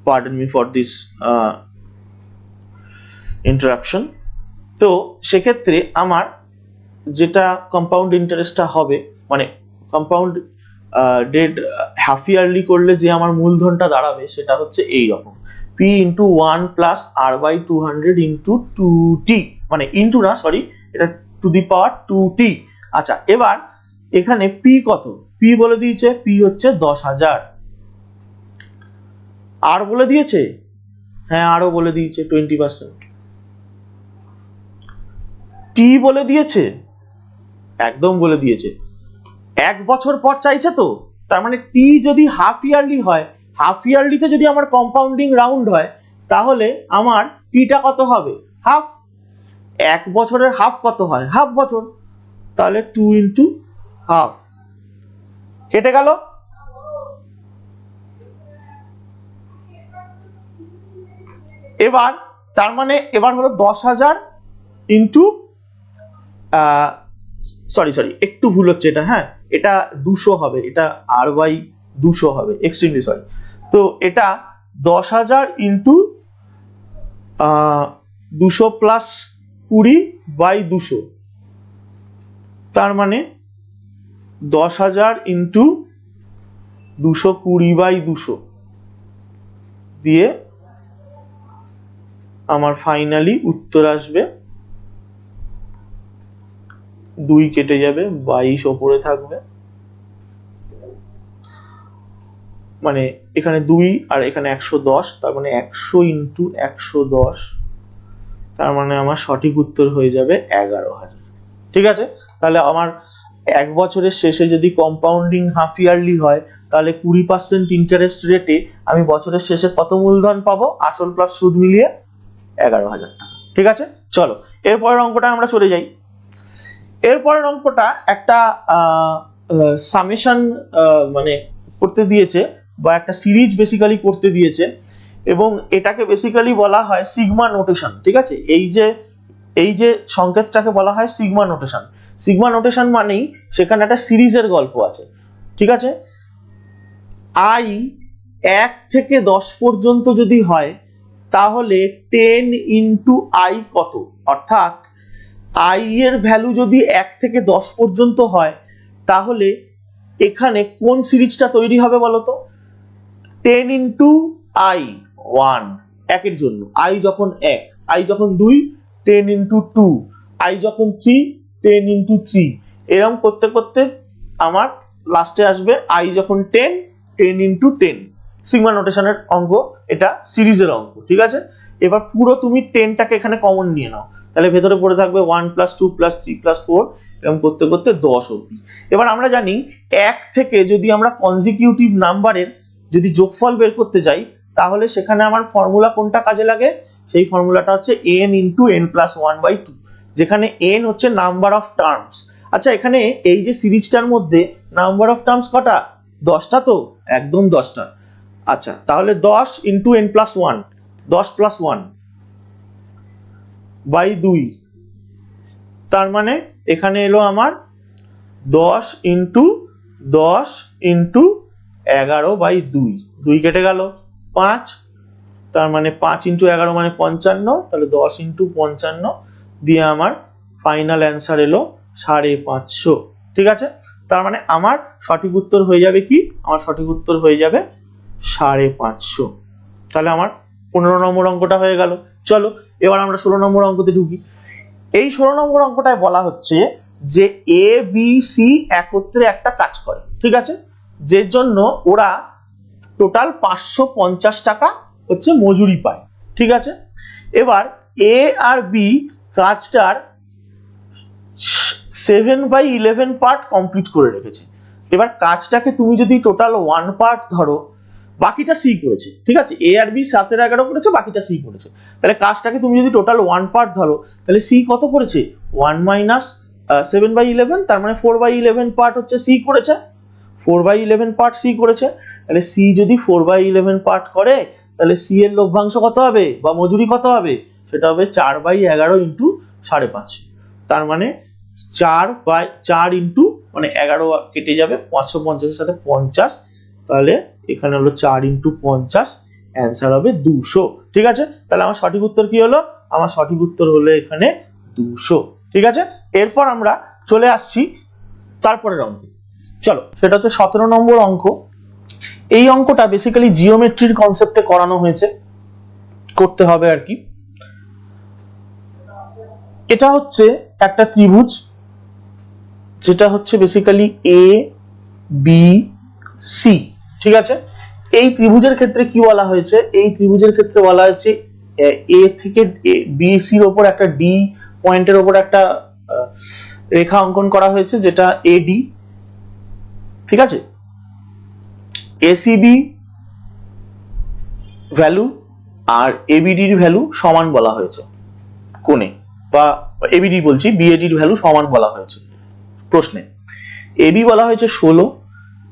Pardon me for this interruption. তো সেক্ষেত্রে আমার যেটা কম্পাউন্ড ইন্টারেস্টটা হবে, মানে কম্পাউন্ড ডেড হাফ ইয়ারলি করলে যে আমার মূলধনটা দাঁড়াবে সেটা হচ্ছে এই রকম, P into 1 plus R by 200 into 2t, মানে ইন্টু না সরি, এটা টু দি পাওয়ার 2t। আচ্ছা এবার এখানে পি কত? পি বলে দিয়েছে, পি হচ্ছে 10,000। আর বলে দিয়েছে, হ্যাঁ আরো বলে দিয়েছে 20%। টি বলে দিয়েছে, একদম বলে দিয়েছে। 1 বছর পর চাইছে তো, তার মানে টি যদি হাফ ইয়ারলি হয়, হাফ ইয়ারলিতে যদি আমার কম্পাউন্ডিং রাউন্ড হয়, তাহলে আমার টিটা কত হবে? হাফ। 1 বছরের হাফ কত হয়? হাফ বছর, তাহলে 2 ইন্টু হাফ। কেটে গেল। এবার তার মানে এবার হলো 10,000 ইন্টু সরি একটু ভুল হচ্ছে এটা, হ্যাঁ এটা 200 হবে, এটা আর বাই 200 হবে, এক্সট্রিমলি সরি। তো এটা 10,000 ইন্টু 200 প্লাস 20 বাই 200, তার মানে 10,000 ইন্টু 220 বাই 200 দিয়ে আমার ফাইনালি উত্তর আসবে 2 কেটে যাবে, 22 ওপরে থাকবে, মানে এখানে 2 আর এখানে 110, তার মানে 100 ইন্টু 110, তার মানে আমার সঠিক উত্তর হয়ে যাবে 11,000। ঠিক আছে, তাহলে আমার 1 বছরের শেষে যদি কম্পাউন্ডিং হাফ ইয়ারলি হয়, তাহলে 20% ইন্টারেস্ট রেটে আমি বছরের শেষে কত মূলধন পাবো? আসল প্লাস সুদ মিলিয়ে 11,000 টাকা। ঠিক আছে, চলো এরপরের অঙ্কটা আমরা চলে যাই। এরপরের অঙ্কটা একটা সামেশন মানে করতে দিয়েছে, বা একটা সিরিজ বেসিক্যালি করতে দিয়েছে, এবং এটাকে বেসিক্যালি বলা হয় সিগমা নোটেশন। ঠিক আছে, এই যে সংকেতটাকে বলা হয় সিগমা নোটেশন। সিগমা নোটেশন মানেই সেখানে একটা সিরিজের গল্প আছে। ঠিক আছে, আই 1 থেকে 10 পর্যন্ত যদি হয়, তাহলে 10 ইন্টু আই কত? অর্থাৎ আই এর ভ্যালু যদি 1 থেকে 10 পর্যন্ত হয়, তাহলে এখানে কোন সিরিজটা তৈরি হবে বলতো? 10 ইন্টু আই 1 একের জন্য, আই যখন 1, আই যখন 2 10 ইন্টু 2, আই যখন 3 10 ইন্টু 3, এরকম করতে করতে আমার লাস্টে আসবে আই যখন 10 10 ইন্টু 10। সিগমা নোটেশনের অঙ্ক, এটা সিরিজের অঙ্ক। ঠিক আছে, এবার পুরো তুমি 10টাকে এখানে কমন নিয়ে নাও, তাহলে ভেতরে পড়ে থাকবে 1 প্লাস 2 প্লাস 3 প্লাস 4, এরকম করতে করতে 10 অবধি। এবার আমরা জানি 1 থেকে যদি আমরা কনজিকিউটিভ নাম্বারের যদি যোগফল বের করতে যাই, তাহলে সেখানে আমার ফর্মুলা কোনটা কাজে লাগে? সেই ফর্মুলাটা হচ্ছে n ইন্টু n প্লাস 1/2, যেখানে n হচ্ছে নাম্বার অফ টার্মস। আচ্ছা, এখানে এই যে সিরিজটার মধ্যে নাম্বার অফ টার্মস কটা? 10টা তো, একদম 10টা। আচ্ছা, তাহলে 10 into n plus 1, 10 plus 1 by 2, তার মানে এখানে এলো আমার 10 ইন্টু 10 ইন্টু 11 বাই 2, 2 কেটে গেল 5, তার মানে 5 ইন্টু 11 মানে 55, তাহলে 10 ইন্টু 55 দিয়ে আমার ফাইনাল অ্যান্সার এলো 550। ঠিক আছে, তার মানে আমার সঠিক উত্তর হয়ে যাবে কি? আমার সঠিক উত্তর হয়ে যাবে 550। তাহলে আমার 15 নম্বর অঙ্কটা হয়ে গেল। চলো এবার আমরা 16 নম্বর অঙ্কতে ঢুকি। এই 16 নম্বর অঙ্কটায় বলা হচ্ছে যে এ বি সি একত্রে একটা কাজ করে। ঠিক আছে, যে জন্য ওরা টোটাল 550 টাকা হচ্ছে মজুরি পায়। ঠিক আছে, এবার এ আর বি কাজটার 7/11 পার্ট কমপ্লিট করে রেখেছে। এবার কাজটাকে তুমি যদি টোটাল 1 পার্ট ধরো, বাকিটা সি করেছে, ঠিক আছে, এ আর বি 7/11 করেছে, বাকিটা সি করেছে, তাহলে কাজটাকে তুমি যদি টোটাল 1 পার্ট ধরো, তাহলে সি কত করেছে? 1 - 7/11, তার মানে 4/11 পার্ট হচ্ছে সি করেছে, 4/11 পার্ট সি করেছে। তাহলে সি যদি 4/11 পার্ট করে, তাহলে সি এর লভ্যাংশ কত হবে বা মজুরি কত হবে? সেটা হবে 4/11 ইন্টু 5.5, তার মানে 4 ইন্টু মানে 11 কেটে যাবে, 550 এর সাথে 50, তাহলে এখানে হলো 4 ইন্টু 50, অ্যান্সার হবে 200। ঠিক আছে, তাহলে আমার সঠিক উত্তর কি হলো? আমার সঠিক উত্তর হলো এখানে 200। ঠিক আছে, এরপর আমরা চলে আসছি তারপরের অঙ্ক। চলো, সেটা হচ্ছে 17 নম্বর অঙ্ক। এই অঙ্কটা বেসিক্যালি জিওমেট্রির কনসেপ্টে করানো হয়েছে, করতে হবে আর কি। এটা হচ্ছে একটা ত্রিভুজ, যেটা হচ্ছে বেসিক্যালি এ বি সি। ঠিক আছে, এই ত্রিভুজের ক্ষেত্রে কি বলা হয়েছে? এই ত্রিভুজের ক্ষেত্রে বলা হয়েছে এ থেকে বি সির ওপর একটা ডি পয়েন্টের ওপর একটা রেখা অঙ্কন করা হয়েছে, যেটা এডি। ঠিক আছে, এসিবি ভ্যালু আর এবিডির ভ্যালু সমান বলা হয়েছে কোণে, বা এবিডি বলছি, বিএডির ভ্যালু সমান বলা হয়েছে প্রশ্নে। এবি বলা হয়েছে 16,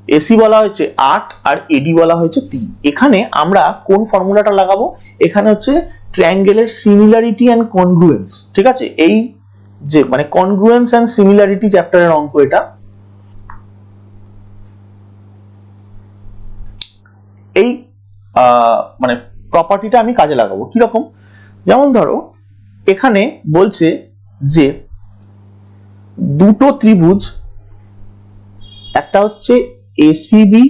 এসি বলা হয়েছে 8, আর এডি বলা হয়েছে 3। এখানে আমরা কোন ফর্মুলাটা লাগাবো? এখানে হচ্ছে ট্রায়াঙ্গেলের সিমিলারিটি অ্যান্ড কনগ্রুয়েন্স। ঠিক আছে, এই যে মানে কনগ্রুয়েন্স অ্যান্ড সিমিলারিটি চ্যাপ্টারের অঙ্ক এটা। এই মানে প্রপার্টিটা আমি কাজে লাগাবো কিরকম? যেমন ধরো এখানে বলছে যে দুটো ত্রিভুজ, একটা হচ্ছে এসিবি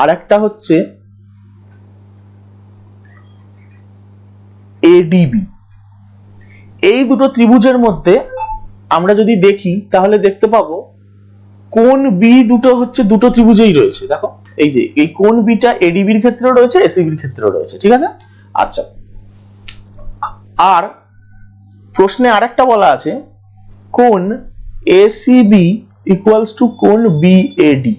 আর একটা হচ্ছে এডিবি। এই দুটো ত্রিভুজের মধ্যে আমরা যদি দেখি তাহলে দেখতে পাবো কোণ বি দুটো হচ্ছে দুটো ত্রিভুজেই রয়েছে। দেখো এই যে এই কোণ বিটা এডিবির ক্ষেত্রেও রয়েছে, এসিবির ক্ষেত্রেও রয়েছে। ঠিক আছে, আচ্ছা, আর প্রশ্নে আরেকটা বলা আছে কোণ এসিবি ইকুয়ালস টু কোণ বিএডি।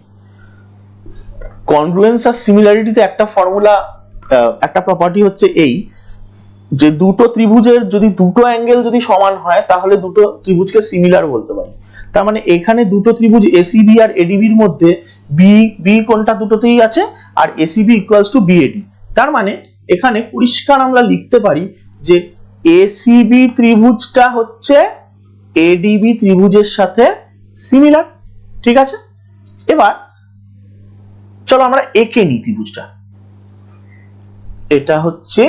কনগ্রুয়েন্স আর সিমিলারিটিতে একটা ফর্মুলা, একটা প্রপার্টি হচ্ছে এই যে দুটো ত্রিভুজের যদি দুটো অ্যাঙ্গেল যদি সমান হয়, তাহলে দুটো ত্রিভুজকে সিমিলার বলতে পারি। তার মানে এখানে দুটো ত্রিভুজ এসিবি আর এডিবির মধ্যে বি কোণটা দুটোতেই আছে, আর এসিবি ইকুয়ালস টু বিএডি। তার মানে এখানে পরিষ্কার আমরা লিখতে পারি যে এসিবি ত্রিভুজটা হচ্ছে এডিবি ত্রিভুজের সাথে সিমিলার। ঠিক আছে, এবার চলো আমরা একে নিই ত্রিভুজটা, এটা হচ্ছে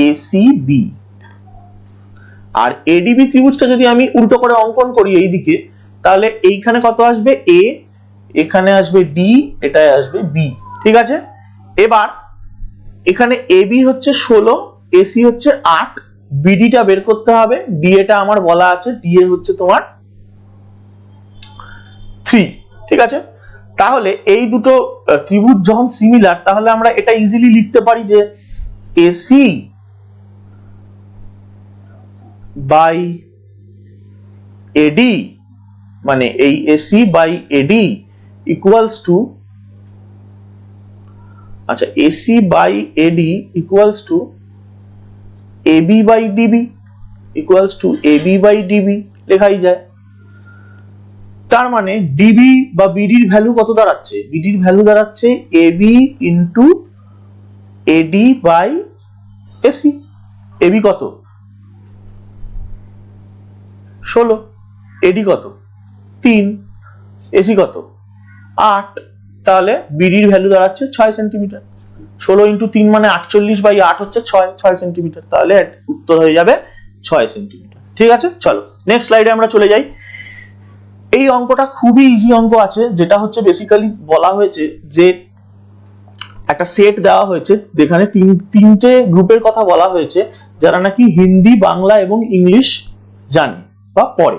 এসিবি। আর এডিবি ত্রিভুজটা যদি আমি উল্টো করে অঙ্কন করি এইদিকে, তাহলে এইখানে কত আসবে? এ, এখানে আসবে ডি, এটাই আসবে বি। ঠিক আছে, এবার এখানে এবি হচ্ছে 16, এসি হচ্ছে 8, বিডিটা বের করতে হবে। ডিএটা আমার বলা আছে, ডিএ হচ্ছে তোমার 3। ঠিক আছে, তাহলে এই দুটো ত্রিভুজ যখন সিমিলার, তাহলে আমরা এটা ইজিলি লিখতে পারি যে এসি বাই এডি, মানে এই AC by AD equals to, আচ্ছা, AC by AD equals to AB by DB equals to AB by DB লেখাই যায়। তার মানে ডিবি বা বিডির ভ্যালু কত দাঁড়াচ্ছে? বিডির ভ্যালু দাঁড়াচ্ছে AB into AD by AC. AB কত? 16, এডি কত? 3, এসি কত? 8, তাহলে বিডির ভ্যালু দাঁড়াচ্ছে 6 সেন্টিমিটার। 16 ইন্টু 3 মানে 48/8 হচ্ছে 6 সেন্টিমিটার, তাহলে উত্তর হয়ে যাবে 6 সেন্টিমিটার। ঠিক আছে, চলো নেক্সট স্লাইডে আমরা চলে যাই। এই অঙ্কটা খুবই ইজি অঙ্ক আছে, যেটা হচ্ছে বেসিক্যালি বলা হয়েছে যে একটা সেট দেওয়া হয়েছে, যেখানে তিনটে গ্রুপের কথা বলা হয়েছে, যারা নাকি হিন্দি, বাংলা এবং ইংলিশ জানে বা পড়ে।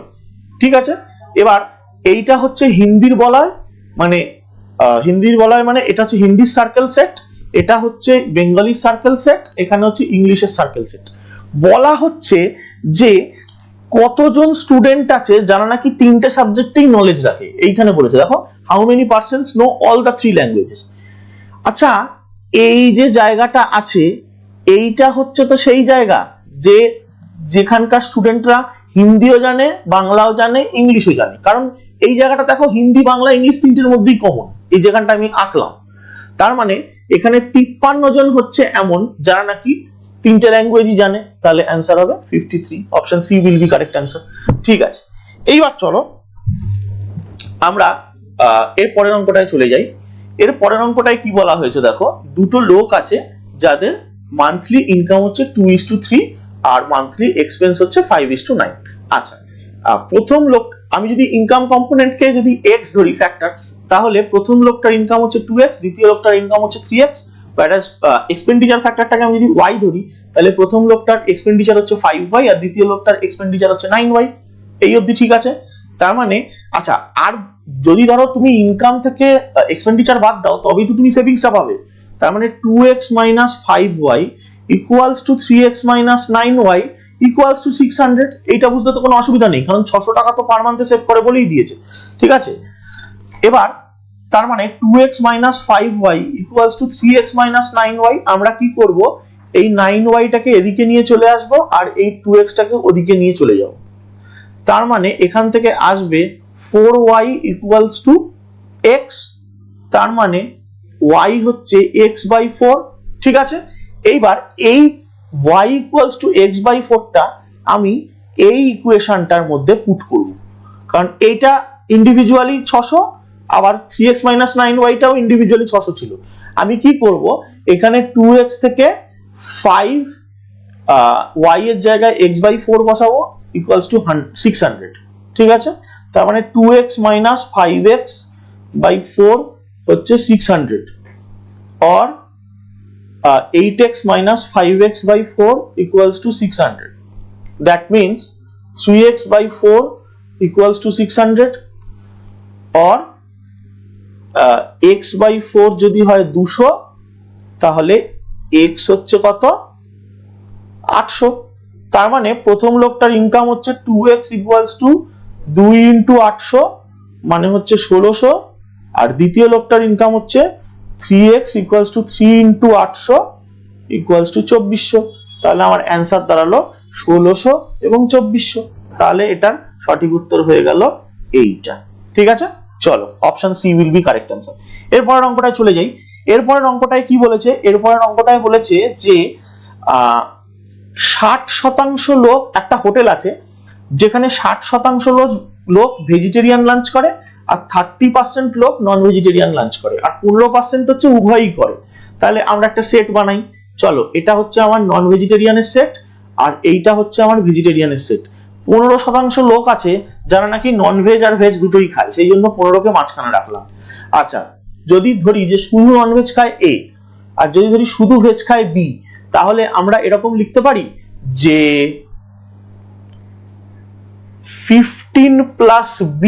ঠিক আছে, এবার এইটা হচ্ছে হিন্দির বলয়, মানে হিন্দির বলা হয় মানে এটা হচ্ছে হিন্দির সার্কেল সেট, এটা হচ্ছে বেঙ্গলি সার্কেল সেট, এখানে হচ্ছে ইংলিশের সার্কেল সেট। বলা হচ্ছে যে কতজন স্টুডেন্ট আছে যারা নাকি তিনটে সাবজেক্টেই নলেজ রাখে, এইখানে বলেছে দেখো how many percents no all the 3 languages. আচ্ছা, এই যে জায়গাটা আছে এইটা হচ্ছে তো সেই জায়গা যে যেখানকার স্টুডেন্টরা হিন্দিও জানে, বাংলাও জানে, ইংলিশও জানে। কারণ এই জায়গাটা দেখো হিন্দি, বাংলা, ইংলিশ তিনটের মধ্যেই কমন, এই জায়গাটা আমি আঁকলাম। তার মানে এখানে 53 জন হচ্ছে এমন যারা নাকি তিনটে ল্যাঙ্গুয়েজই জানে, তাহলে অ্যান্সার হবে 53, option C will be correct answer. ঠিক আছে, এইবার চলো আমরা এর পরের অঙ্কটায় চলে যাই। এর পরের অঙ্কটায় কি বলা হয়েছে দেখো, দুটো লোক আছে যাদের মান্থলি ইনকাম হচ্ছে 2:3 আর মান্থলি এক্সপেন্স হচ্ছে 5:9। আচ্ছা, প্রথম লোক, আমি যদি ইনকাম কম্পোনেন্টকে যদি x ধরি ফ্যাক্টর, তাহলে প্রথম লোকটার ইনকাম হচ্ছে 2x, দ্বিতীয় লোকটার ইনকাম হচ্ছে 3x, whereas এক্সপেন্ডিচার ফ্যাক্টরটাকে আমি যদি y ধরি, তাহলে প্রথম লোকটার এক্সপেন্ডিচার হচ্ছে 5y আর দ্বিতীয় লোকটার এক্সপেন্ডিচার হচ্ছে 9y। এই অবধি ঠিক আছে। তার মানে আচ্ছা, আর যদি ধরো তুমি ইনকাম থেকে এক্সপেন্ডিচার বাদ দাও তবেই তো তুমি সেভিংসটা পাবে। তার মানে 2x minus 5y equals to 3x minus 9y equals to 600। এইটা বুঝতে তো কোনো অসুবিধা নেই, কারণ 600 টাকা তো পার মান্থে সেভ করে বলেই দিয়েছে। ঠিক আছে, এবার তার মানে 2x minus 5y equals to 3x minus 9y, আমরা কি করব, এই 9y টাকে এদিকে নিয়ে চলে আসবো আর এই 2x টাকে ওদিকে নিয়ে চলে যাব। তার মানে এখান থেকে আসবে 4y equals to x, তার মানে y হচ্ছে x by 4। ঠিক আছে, এইবার এই y equals to x by 4 টা আমি এই ইকুয়েশনটার মধ্যে পুট করব, কারণ এইটা ইন্ডিভিজুয়ালি 600, আবার 3x minus 9y টাও ইন্ডিভিজুয়ালি 600 ছিল। আমি কি করব, এখানে 2x থেকে 5 y এর জায়গায় x by 4 বসাবো equals to 600। ঠিক আছে, তার মানে 2x minus 5x by 4 হচ্ছে 600, or 8x minus 5x by 4 equals to 600. That means 3x by 4 equals to 600, or x by 4 যদি হয় 200, তাহলে x হচ্ছে কত, 800। তার মানে প্রথম লোকটার ইনকাম হচ্ছে 2x equals to 2 into 800 মানে হচ্ছে 1600, আর দ্বিতীয় লোকটার ইনকাম হচ্ছে 3x equals to 3 into 800 equals to 2400। তাহলে আমার অ্যান্সার দাঁড়ালো 1600 এবং 2400। তাহলে এটার সঠিক উত্তর হয়ে গেল এইটা। ঠিক আছে, চলো option C will be correct answer. এরপরের অঙ্কটায় চলে যাই। এরপরের অঙ্কটায় কি বলেছে, এরপরের অঙ্কটায় বলেছে যে 60% লোক, একটা হোটেল আছে যেখানে 60% লোক ভেজিটেরিয়ান লাঞ্চ করে আর 30% লোক নন ভেজিটেরিয়ান লাঞ্চ করে, আর 15% হচ্ছে উভয়ই করে। তাহলে আমরা একটা সেট বানাই। চলো, এটা হচ্ছে আমার নন ভেজিটেরিয়ানের সেট আর এইটা হচ্ছে আমার ভেজিটেরিয়ানের সেট। 15% লোক আছে যারা নাকি নন ভেজ আর ভেজ দুটোই খায়, সেই জন্য 15কে মাঝখানে রাখলাম। আচ্ছা, যদি ধরি যে শুধু নন ভেজ খায় এ আর যদি ধরি শুধু ভেজ খায় বি, তাহলে আমরা এরকম লিখতে পারি যে 15 plus b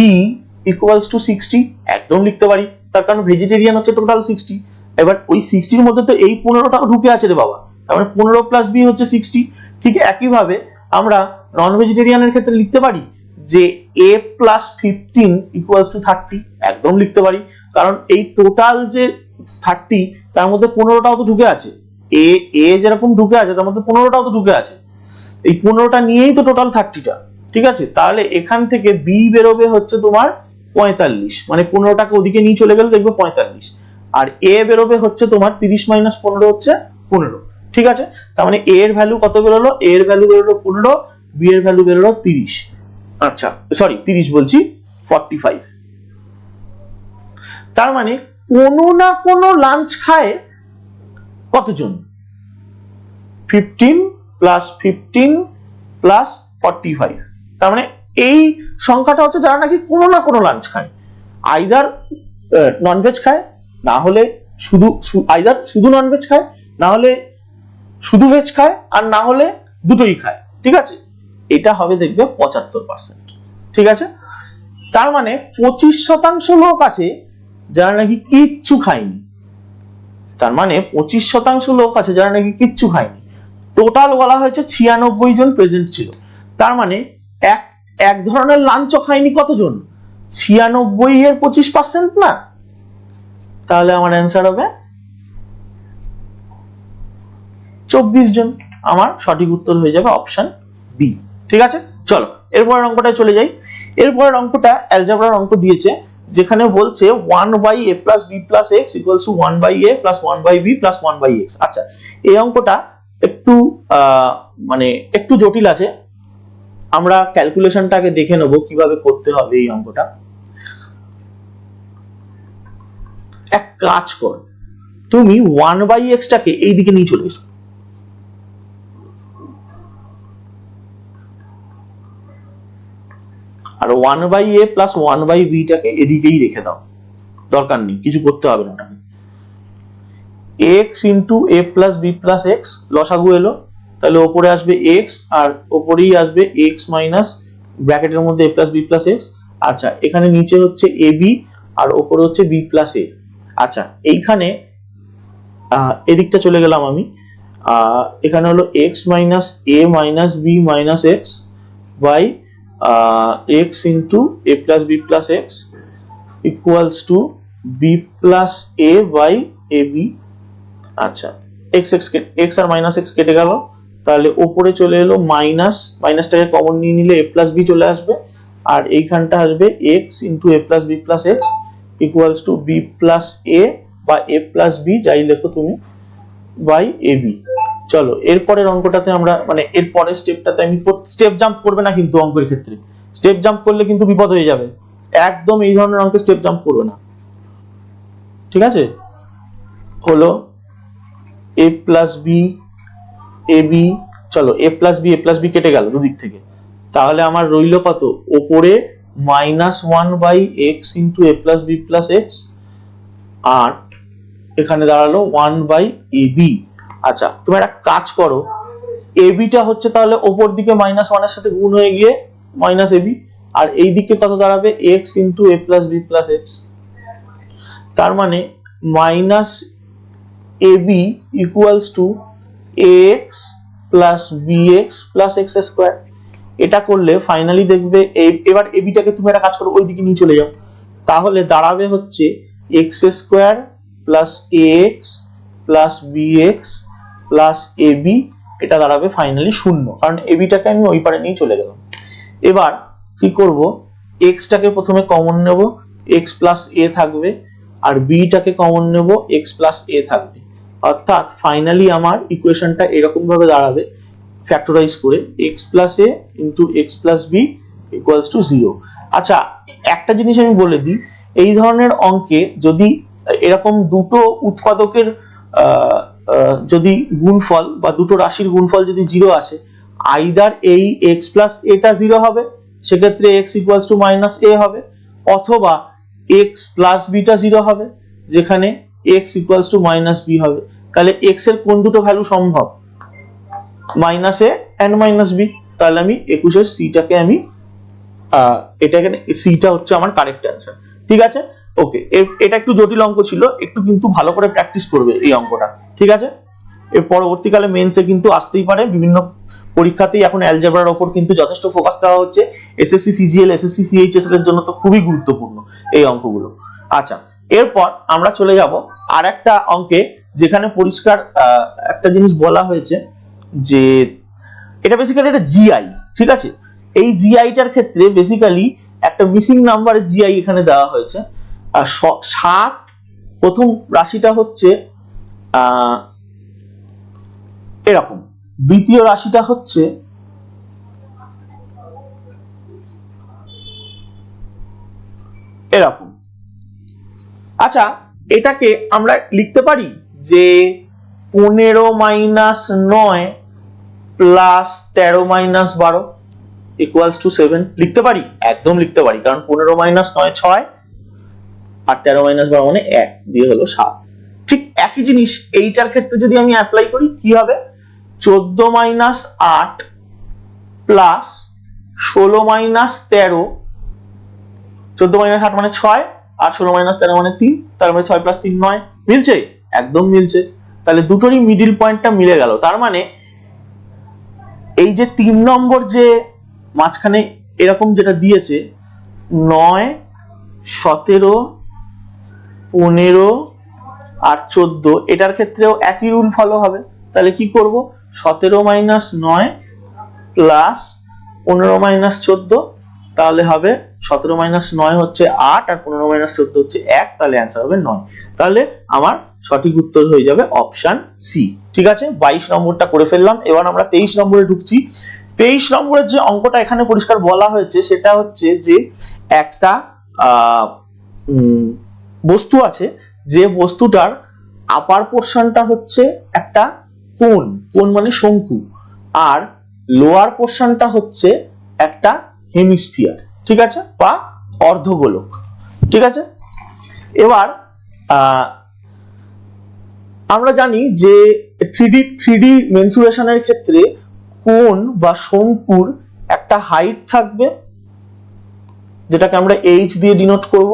equals to 60। একদম লিখতে পারি, তার কারণ ভেজিটেরিয়ান হচ্ছে টোটাল 60। এবার ওই 60-র মধ্যে তো এই 15টাও ঢুকে আছে রে বাবা, তার মানে 15 plus b হচ্ছে 60। ঠিক একইভাবে আমরা নন ভেজিটেরিয়ানের ক্ষেত্রে লিখতে পারি যে a plus 15 equals to 30। একদম লিখতে পারি, কারণ এই টোটাল যে 30 তার মধ্যে 15টাও তো ঢুকে আছে, এ যেরকম ঢুকে আছে তার মধ্যে 15টাও তো ঢুকে আছে, এই 15টা নিয়েই তো টোটাল 30টা। ঠিক আছে, তাহলে এখান থেকে বি বেরোবে হচ্ছে তোমার 45, মানে 15টাকে ওদিকে নিয়ে চলে গেলে দেখবে 45, আর এ বেরোবে হচ্ছে তোমার 30 মাইনাস 15 হচ্ছে 15। ঠিক আছে, তার মানে এ এর ভ্যালু কত বেরোলো, এ এর ভ্যালু বেরোলো 15, বি এর ভ্যালু বেরোলো 30। আচ্ছা সরি 30 বলছি 45। তার মানে কোনো না কোনো লাঞ্চ খায় কতজন, 15 plus 15 plus 45। তার মানে এই সংখ্যাটা হচ্ছে যারা নাকি কোনো না কোনো লাঞ্চ খায়, আইদার ননভেজ খায়, না হলে আইদার শুধু ননভেজ খায়, না হলে শুধু ভেজ খায়, আর না হলে দুটোই খায়। ঠিক আছে, এটা হবে দেখবে 75%। ঠিক আছে, তার মানে 25% লোক আছে যারা নাকি কিচ্ছু খায়নি। তার মানে 25% লোক আছে যারা নাকি কিচ্ছু খায়নি। টোটাল বলা হয়েছে 96 জন প্রেজেন্ট ছিল। তার মানে এক ধরনের লাঞ্চ খায়নি কতজন? 96 এর 25% না? তাহলে আমার অ্যান্সার হবে 24 জন। আমার সঠিক উত্তর হয়ে যাবে অপশন বি। ঠিক আছে, চলো এরপরের অঙ্কটা চলে যাই। এরপরের অঙ্কটা অ্যালজেব্রার অঙ্ক দিয়েছে, যেখানে বলছে 1/a + b + x = 1/a + 1/b + 1/x। আচ্ছা, এই অঙ্কটা একটু মানে একটু জটিল আছে। আমরা ক্যালকুলেশনটাকে দেখে নেব কিভাবে করতে হবে এই অঙ্কটা। এক কাজ কর, তুমি 1/x টাকে এই দিকে নিয়ে চলে এসো, আর 1/a + 1/b টাকে এদিকেই রেখে দাও, দরকার নেই, কিছু করতে হবে না। x * a + b + x লসাগু এলো, তাহলে উপরে আসবে x আর উপরেই আসবে x মাইনাস ব্র্যাকেটের মধ্যে a + b + x। আচ্ছা, এখানে নিচে হচ্ছে ab আর উপরে হচ্ছে b + a। আচ্ছা, এইখানে এদিকটা চলে গেলাম আমি, এখানে হলো x - a - b - x by x * a + b + x equals to b + a by ab। আচ্ছা, x আর মাইনাস x কেটে গেল, তাহলে উপরে চলে এলো মাইনাসটাকে কমন নিয়ে নিলে a + b চলে আসবে, আর এইখানটা আসবে x * a + b + x equals to b + a বা a + b যাই লেখো তুমি বাই ab। চলো এরপরের অঙ্কটাতে আমরা মানে এর পরের স্টেপটাতে আমি স্টেপ জাম্প করবে না কিন্তু অঙ্কের ক্ষেত্রে, স্টেপ জাম্প করলে কিন্তু বিপদ হয়ে যাবে। একদম এই ধরনের অঙ্কে স্টেপ জাম্প করবে না, ঠিক আছে? হলো a + b ab, চলো a + b কেটে গেল দুদিক থেকে, তাহলে আমার রইল কত? উপরে -1/x * a + b + x আর এখানে দাঁড়ালো 1/ab। আচ্ছা, তুমি একটা কাজ করো, ab টা হচ্ছে তাহলে উপর দিকে -1 এর সাথে গুণ হয়ে গিয়ে -ab, আর এই দিকে কত দাঁড়াবে? x * a + b + x। তার মানে -ab equals to ax plus bx plus x²। এটা করলে ফাইনালি দেখবে এবার ab টাকে তুমি একটা কাজ করো ওই দিকে নিয়ে চলে যাও, তাহলে দাঁড়াবে হচ্ছে x² plus ax plus bx plus ab। এটা দাঁড়াবে ফাইনালি 0, কারণ ab টাকে আমি ওই পারে নিয়ে চলে গেলাম। এবার কি করব, x টাকে প্রথমে কমন নেব, x plus a থাকবে, আর b টাকে কমন নেব, x plus a থাকবে। অর্থাৎ ফাইনালি আমার ইকুয়েশনটা এরকম ভাবে দাঁড়াবে, ফ্যাক্টরাইজ করে x plus a into x plus b equals to 0। আচ্ছা, একটা জিনিস আমি বলে দিই, এই ধরনের অঙ্কে যদি এরকম দুটো উৎপাদকের যদি গুণফল বা দুটো রাশির গুণফল যদি 0 আসে, আইদার এই x plus a টা 0 হবে, সেক্ষেত্রে x equals to -a হবে, অথবা x plus b টা 0 হবে, যেখানে x equals to -b হবে। তাহলে x এর কোন দুটো ভ্যালু সম্ভব? -a and -b। তাহলে আমি 21 c টাকে আমি এটাকে c টা হচ্ছে আমার কারেক্ট অ্যান্সার। ঠিক আছে, ওকে। এটা একটু জটিল অঙ্ক ছিল, একটু কিন্তু ভালো করে প্র্যাকটিস করবে এই অঙ্কটা, ঠিক আছে? এর পরবর্তীকালে মেন্সে কিন্তু আসতেই পারে, বিভিন্ন পরীক্ষাতেই এখন অ্যালজেব্রার উপর কিন্তু যথেষ্ট ফোকাস দেওয়া হচ্ছে। এসএসসি সিজিএল, এসএসসি সিএইচএস এর জন্য তো খুবই গুরুত্বপূর্ণ এই অঙ্কগুলো। আচ্ছা, এরপর আমরা চলে যাব আর একটা অঙ্কে, যেখানে পরিষ্কার একটা জিনিস বলা হয়েছে যে এটা বেসিক্যালি একটা জিআই, ঠিক আছে? এই জিআইটার ক্ষেত্রে বেসিক্যালি একটা মিসিং নাম্বারের জিআই এখানে দেওয়া হয়েছে। 7 প্রথম রাশিটা হচ্ছে এরকম, দ্বিতীয় রাশিটা হচ্ছে এরকম। আচ্ছা, এটাকে আমরা লিখতে পারি যে 15 - 9 প্লাস 13 - 12 equals to 7 লিখতে পারি? একদম লিখতে পারি, কারণ 15 - 9 6 আর 13 - 12 মানে 1 দিয়ে হলো 7। ঠিক একই জিনিস এইটার ক্ষেত্রে যদি আমি অ্যাপ্লাই করি কি হবে? 14 - 8 প্লাস 16 - 13, 14 - 8 মানে 6 8 16 মাইনাস 13 মানে 3, তার মানে 6 প্লাস 3 9, মিলছে? একদম মিলছে। তাহলে দুটোরই মিডিল পয়েন্টটা মিলে গেল। তার মানে এই যে 3 নম্বর যে মাঝখানে এরকম যেটা দিয়েছে 9 17 15 আর 14, এটার ক্ষেত্রেও একই রুল ফলো হবে। তাহলে কি করব, 17 মাইনাস 9 প্লাস 15 মাইনাস 14, তাহলে হবে 17 মাইনাস 9 হচ্ছে 8 আর 15 মাইনাস 14 হচ্ছে 1, তাহলে অ্যান্সার হবে 9। তাহলে আমার সঠিক উত্তর হয়ে যাবে অপশন সি। ঠিক আছে, 22 নম্বরটা করে ফেললাম। এবার আমরা 23 নম্বরে ঢুকছি। 23 নম্বরের যে অঙ্কটা এখানে পরিষ্কার বলা হয়েছে সেটা হচ্ছে যে একটা বস্তু আছে, যে বস্তুটার আপার পোর্শনটা হচ্ছে একটা কোণ, কোণ মানে শঙ্কু, আর লোয়ার পোর্শনটা হচ্ছে একটা হেমিস্ফিয়ার, ঠিক আছে, বা অর্ধগোলক। ঠিক আছে, এবার আমরা জানি যে 3D মেনসুরেশনের ক্ষেত্রে কোণ বা শঙ্কুর একটা হাইট থাকবে যেটাকে আমরা h দিয়ে ডিনোট করব,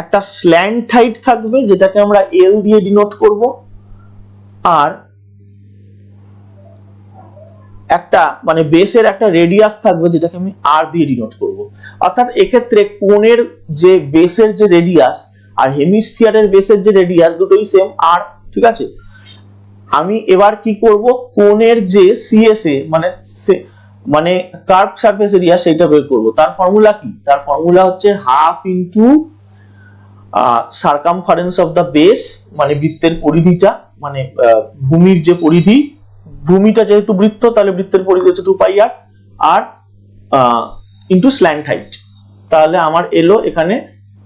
একটা স্ল্যান্ট হাইট থাকবে যেটাকে আমরা l দিয়ে ডিনোট করব, আর একটা মানে বেসের একটা রেডিয়াস থাকবে যেটাকে আমি r দিয়ে ডিনোট করব। অর্থাৎ এক্ষেত্রে কোণের যে বেসের যে রেডিয়াস আর হেমিস্ফিয়ারের বেসের যে রেডিয়াস দুটোই সেম r। ঠিক আছে, আমি এবার কি করব, কোণের যে সিএসএ মানে কার্ভ সারফেস এরিয়া সেটা বের করব। তার ফর্মুলা কি? তার ফর্মুলা হচ্ছে half into circumference of the base, মানে বৃত্তের পরিধিটা, মানে ভূমির যে পরিধি, ভূমিটা যেহেতু বৃত্ত তাহলে বৃত্তের পরিধি হচ্ছে 2πr, আর ইনটু স্ল্যান্ট হাইট। তাহলে আমার এলো এখানে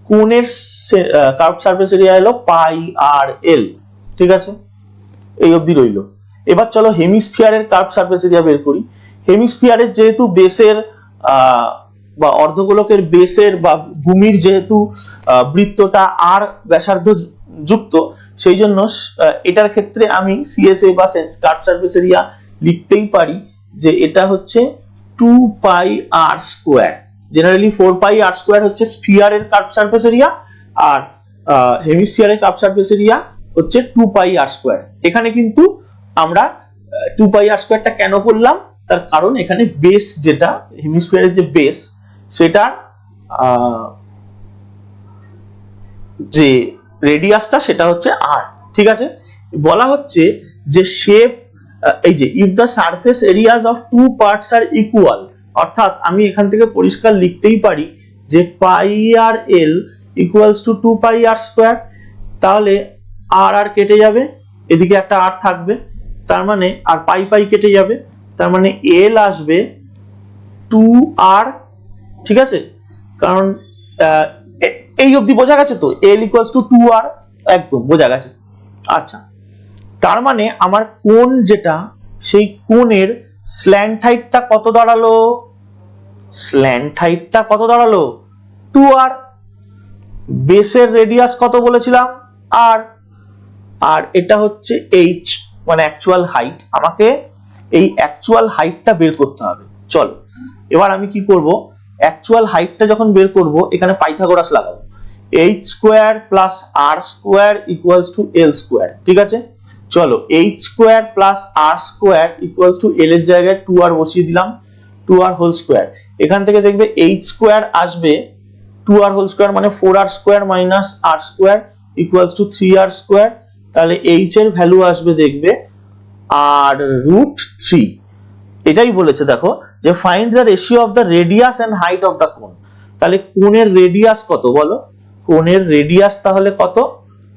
কোণের কার্ভ সারফেস এরিয়া এলো πr/l। ঠিক আছে, এই অবধি রইল। এবার চলো হেমিস্ফিয়ারের কার্ভ সারফেস এরিয়া বের করি। হেমিস্ফিয়ারের যেহেতু বেসের বা অর্ধগোলকের বেসের বা ভূমির যেহেতু বৃত্তটা আর ব্যাসার্ধ যুক্ত, সেই জন্য এটার ক্ষেত্রে আমি সিএসএ বা কার্ভ সারফেস এরিয়া লিখতেই পারি যে এটা হচ্ছে 2πr²। জেনারেলি 4πr² হচ্ছে স্ফিয়ারের কার্ভ সারফেস এরিয়া, আর হেমিস্ফিয়ারের কার্ভ সারফেস এরিয়া হচ্ছে 2πr²। এখানে কিন্তু আমরা 2πr² কেন করলাম, তার কারণ এখানে বেস যেটা হেমিস্ফিয়ারের যে বেস সেটা যে রেডিয়াসটা সেটা হচ্ছে r। ঠিক আছে, বলা হচ্ছে যে শেপ এই যে if the surface areas of two parts are equal, অর্থাৎ আমি এখান থেকে পরিষ্কার লিখতেই পারি যে πr/l ইকুয়ালস টু 2πr²। তাহলে আর কেটে যাবে, এদিকে একটা r থাকবে, তার মানে আর পাই কেটে যাবে, তার মানে l আসবে 2r। ঠিক আছে, কারণ এই অবধি বোঝা গেছে তো, l ইকুয়ালস টু 2r, একদম বোঝা গেছে। আচ্ছা, তার মানে আমার কোণ যেটা, সেই কোণের স্ল্যান্ট হাইটটা কত দাঁড়ালো? স্ল্যান্ট হাইটটা কত দাঁড়ালো? 2r। বেসের রেডিয়াস কত বলেছিলাম? r। আর এটা হচ্ছে h, মানে অ্যাকচুয়াল হাইট। আমাকে এই অ্যাকচুয়াল হাইটটা বের করতে হবে। চলো এবার আমি কি করব, অ্যাকচুয়াল হাইটটা যখন বের করব এখানে পাইথাগোরাস লাগাবো। h² plus r² equals to l²। ঠিক আছে, চলো h² plus r² equals to l এর জায়গায় 2r বসিয়ে দিলাম, 2r হোল স্কয়ার। এখান থেকে দেখবে h² আসবে 2r হোল স্কয়ার মানে 4r² minus r² equals to 3r²। তাহলে h এর ভ্যালু আসবে দেখবে r√3। এটাই বলেছে, দেখো যে find the ratio of the radius and height of the cone. তাহলে কোণের রেডিয়াস কত বলো? কোণের রেডিয়াস তাহলে কত?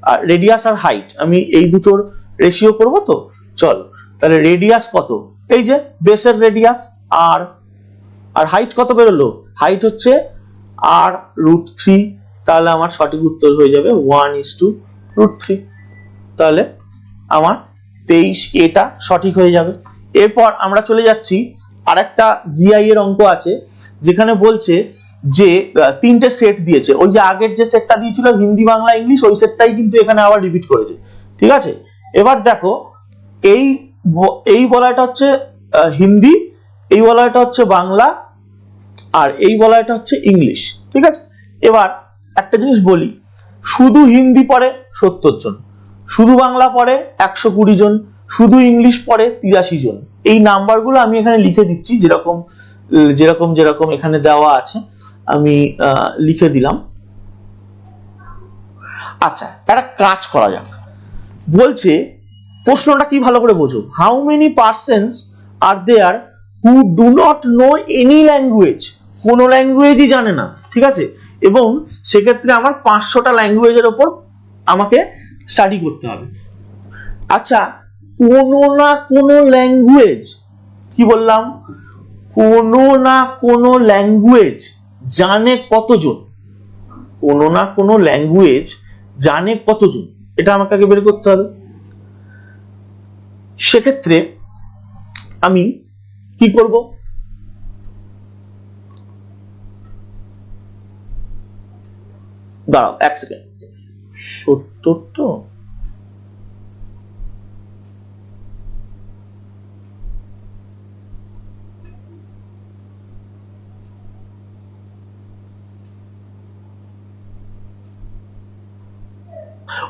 আর রেডিয়াস আর হাইট আমি এই দুটোর রেশিও করব তো। চলো তাহলে রেডিয়াস কত? এই যে বেসের রেডিয়াস আর হাইট কত বেরোলো? হাইট হচ্ছে r√3। তাহলে আমার সঠিক উত্তর হয়ে যাবে 1:√3। তাহলে আমার 23 এটা সঠিক হয়ে যাবে। এরপর আমরা চলে যাচ্ছি আরেকটা জিআই এর অঙ্ক আছে, যেখানে বলছে যে তিনটে সেট দিয়েছে। ওই যে আগের যে সেটটা দিয়েছিল হিন্দি বাংলা ইংলিশ, ওই সেটটাই কিন্তু এখানে আবার রিপিট করেছে। ঠিক আছে, এবার দেখো এই বলাটা হচ্ছে হিন্দি, এই বলাটা হচ্ছে বাংলা, আর এই বলাটা হচ্ছে ইংলিশ। ঠিক আছে, এবার একটা জিনিস বলি, শুধু হিন্দি পড়ে 70 জন, শুধু বাংলা পড়ে 120 জন, শুধু ইংলিশ পড়ে 83 জন। এই নাম্বারগুলো আমি এখানে লিখে দিচ্ছি, যেরকম যেরকম যেরকম এখানে দেওয়া আছে আমি লিখে দিলাম। আচ্ছা, একটা কাজ করা যাক। বলছে প্রশ্নটা কি ভালো করে বোঝো, how many persons are there who do not know any language, কোনো ল্যাঙ্গুয়েজই জানে না, ঠিক আছে, এবং সেক্ষেত্রে আমার 500টা ল্যাঙ্গুয়েজের ওপর আমাকে স্টাডি করতে হবে। আচ্ছা, কোনো না কোনো ল্যাঙ্গুয়েজ, কি বললাম, কোনো না কোনো ল্যাঙ্গুয়েজ জানে কতজন, কোনো না কোনো ল্যাঙ্গুয়েজ জানে কতজন, এটা আমাকে আগে বের করতে হবে। সেক্ষেত্রে আমি কি করব, দাঁড়াও 1 সেকেন্ড, 70 তো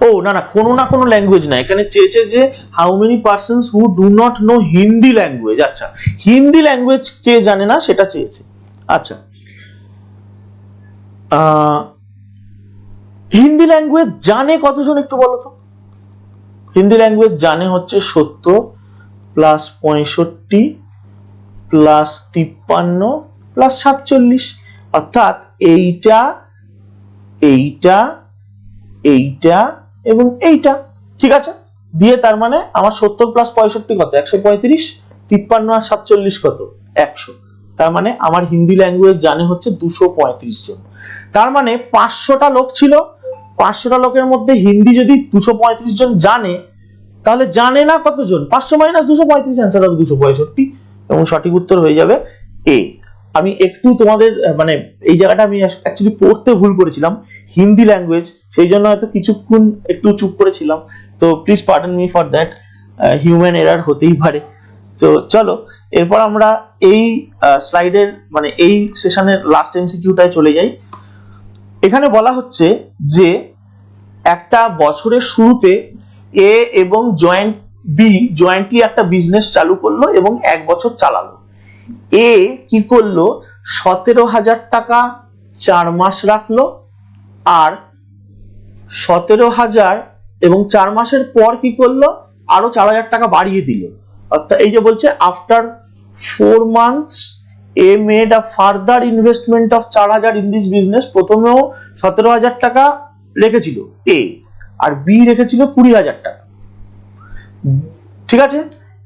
ও না না, কোনো না কোনো ল্যাঙ্গুয়েজ না, এখানে চেয়েছে যে how many persons who do not know Hindi language. আচ্ছা, হিন্দি ল্যাঙ্গুয়েজ কে জানে না সেটা চেয়েছে। আচ্ছা, হিন্দি ল্যাঙ্গুয়েজ জানে কতজন একটু বলো তো। হিন্দি ল্যাঙ্গুয়েজ জানে হচ্ছে 70 প্লাস 65 প্লাস 53 প্লাস 47, অর্থাৎ এইটা এইটা এইটা এবং এইটা, ঠিক আছে, দিয়ে তার মানে আমার 70 প্লাস 65 কত, 135, 53 আর 47 কত, 100। তার মানে আমার হিন্দি ল্যাঙ্গুয়েজ জানে হচ্ছে 235 জন। তার মানে 500টা লোক ছিল, 500টা লোকের মধ্যে হিন্দি যদি 235 জন জানে, তাহলে জানে না কতজন, 500 মাইনাস 235, অ্যান্সার হবে 265 এবং সঠিক উত্তর হয়ে যাবে এ। আমি একটু তোমাদের মানে এই জায়গাটা আমি অ্যাকচুয়ালি পড়তে ভুল করেছিলাম, হিন্দি ল্যাঙ্গুয়েজ, সেই জন্য হয়তো কিছুক্ষণ একটু চুপ করেছিলাম, তো please pardon me for that, human error হতেই পারে। তো চলো এরপর আমরা এই স্লাইডের মানে এই সেশনের লাস্ট এমসিকিউটায় চলে যাই। এখানে বলা হচ্ছে যে একটা বছরের শুরুতে এ এবং জয়েন্ট বি জয়েন্টলি একটা বিজনেস চালু করলো এবং 1 বছর চালালো। এ কি করলো, 17,000 টাকা 4 মাস রাখলো, আর 17,000 এবং 4 মাসের পর কি করলো, আরো 4,000 টাকা বাড়িয়ে দিল। অর্থাৎ এই যে বলছে after 4 months A made a further investment of 4,000 in this business. প্রথমেও 17,000 টাকা রেখেছিল এ, আর বি রেখেছিল 20,000 টাকা, ঠিক আছে।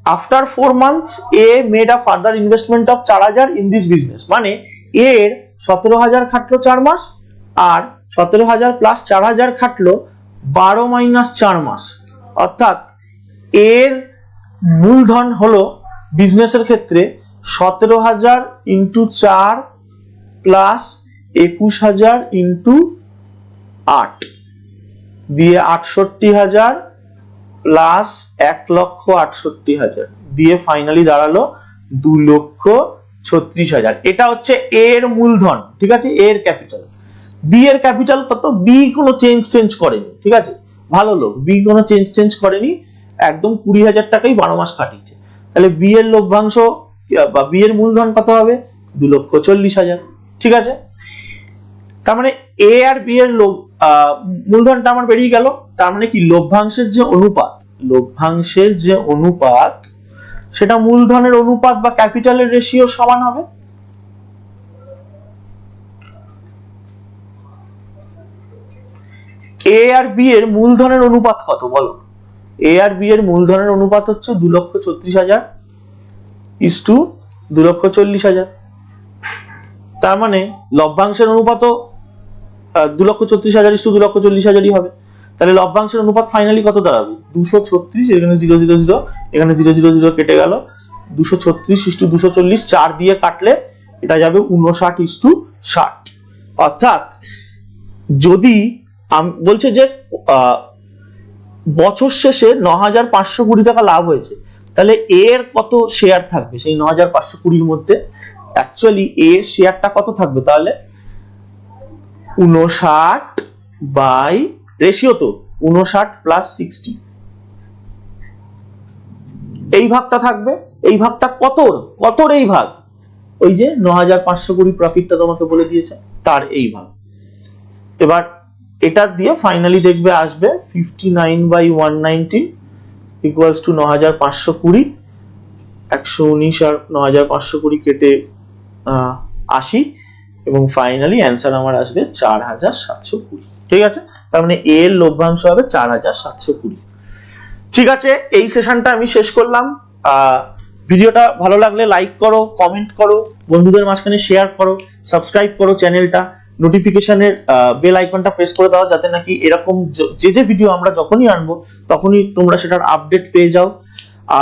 After 4 months A made a further investment of 4,000 in this business, মানে এর 17,000 খাটলো 4 মাস, আর 17,000 প্লাস 4,000 খাটলো 12 মাইনাস 4 মাস, অর্থাৎ এর মূলধন হলো বিজনেসের ক্ষেত্রে 17,000 ইন্টু 4 প্লাস 21,000 ইন্টু 8 দিয়ে 68,000 প্লাস 1,68,000 দিয়ে ফাইনালি দাঁড়ালো 2,36,000। এটা হচ্ছে এর মূলধন, ঠিক আছে, এর ক্যাপিটাল। বি এর ক্যাপিটাল কত, বি কোনো চেঞ্জ করেনি, ঠিক আছে, ভালো লোক, বি কোনো চেঞ্জ করেনি, একদম 20,000 টাকাই 12 মাস কাটিয়েছে। তাহলে বি এর লভ্যাংশ বা বি এর মূলধন কত হবে, 2,40,000, ঠিক আছে। তার মানে এ আর বি এর মূলধনটা আমার বেরিয়ে গেল। তার মানে কি, লভ্যাংশের যে অনুপাত সেটা মূলধনের অনুপাত বা ক্যাপিটালের রেশিও সমান হবে। এ আর বি এর মূলধনের অনুপাত কত বলো, এ আর বি এর মূলধনের অনুপাত হচ্ছে 2,36,000 ইস টু 2,40,000। তার মানে লভ্যাংশের অনুপাতও 2,36,000 ইস টু 2,40,000ই হবে। তাহলে লভ্যাংশের অনুপাত ফাইনালি কত দাঁড়াবে, 236, এখানে 0,0,0, এখানে 0,0,0 কেটে গেল, 236 ইস টু 240, 4 দিয়ে কাটলে এটা যাবে 59 ইস টু 60। অর্থাৎ যদি বলছে যে বছর শেষে 9,520 টাকা লাভ হয়েছে, তাহলে এর কত শেয়ার থাকবে সেই 9,520 মধ্যে, অ্যাকচুয়ালি এর শেয়ারটা কত থাকবে, তাহলে 59 বাই রেশিও তো 59 প্লাস 60, এই ভাগটা থাকবে। এই ভাগটা কতর এই ভাগ, ওই যে 9520 প্রফিটটা তোমাকে বলে দিয়েছে তার এই ভাগ। এবার এটা দিয়ে ফাইনালি দেখবে আসবে 59 বাই 119 ইকুয়ালস টু 9520, 119 আর 9520 কেটে 80, এবং ফাইনালি অ্যান্সার আমার আসবে 4720। ঠিক আছে, তার মানে এ এর লভ্যাংশ হবে 4720। ঠিক আছে, এই সেশনটা আমি শেষ করলাম। ভিডিওটা ভালো লাগলে লাইক করো, কমেন্ট করো, বন্ধুদের মাঝখানে শেয়ার করো, সাবস্ক্রাইব করো চ্যানেলটা, নোটিফিকেশনের বেল আইকনটা প্রেস করে দাও, যাতে নাকি এরকম যে ভিডিও আমরা যখনই আনবো তখনই তোমরা সেটার আপডেট পেয়ে যাও।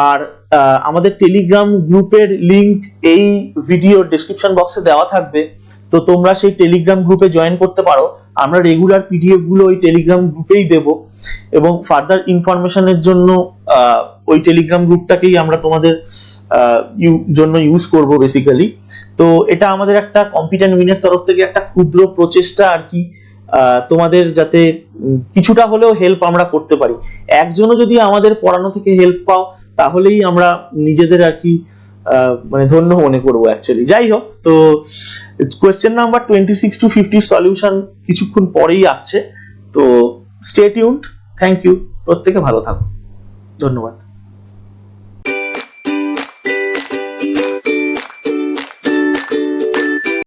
আর আমাদের টেলিগ্রাম গ্রুপের লিংক এই ভিডিওর ডেসক্রিপশন বক্সে দেওয়া থাকবে, তো তোমরা সেই টেলিগ্রাম গ্রুপে জয়েন করতে পারো। আমরা রেগুলার পিডিএফ গুলো ওই টেলিগ্রাম গ্রুপেই দেব, এবং ফার্দার ইনফরমেশনের জন্য ওই টেলিগ্রাম গ্রুপটাকেই আমরা তোমাদের জন্য ইউজ করব বেসিক্যালি। তো এটা আমাদের একটা কম্পিটেন্ট উইনের তরফ থেকে একটা ক্ষুদ্র প্রচেষ্টা আর কি, তোমাদের যাতে কিছুটা হলেও হেল্প আমরা করতে পারি। একজনও যদি আমাদের পড়ানো থেকে হেল্প পাও তাহলেই আমরা নিজেদের আর কি মানে ধন্য মনে করবো অ্যাকচুয়ালি। যাই হোক, তো কোয়েশ্চেন নাম্বার 26 to 50 সলিউশন কিছুক্ষণ পরেই আসছে, তো স্টে টিউনড। থ্যাংক ইউ, প্রত্যেকে ভালো থাকো, ধন্যবাদ।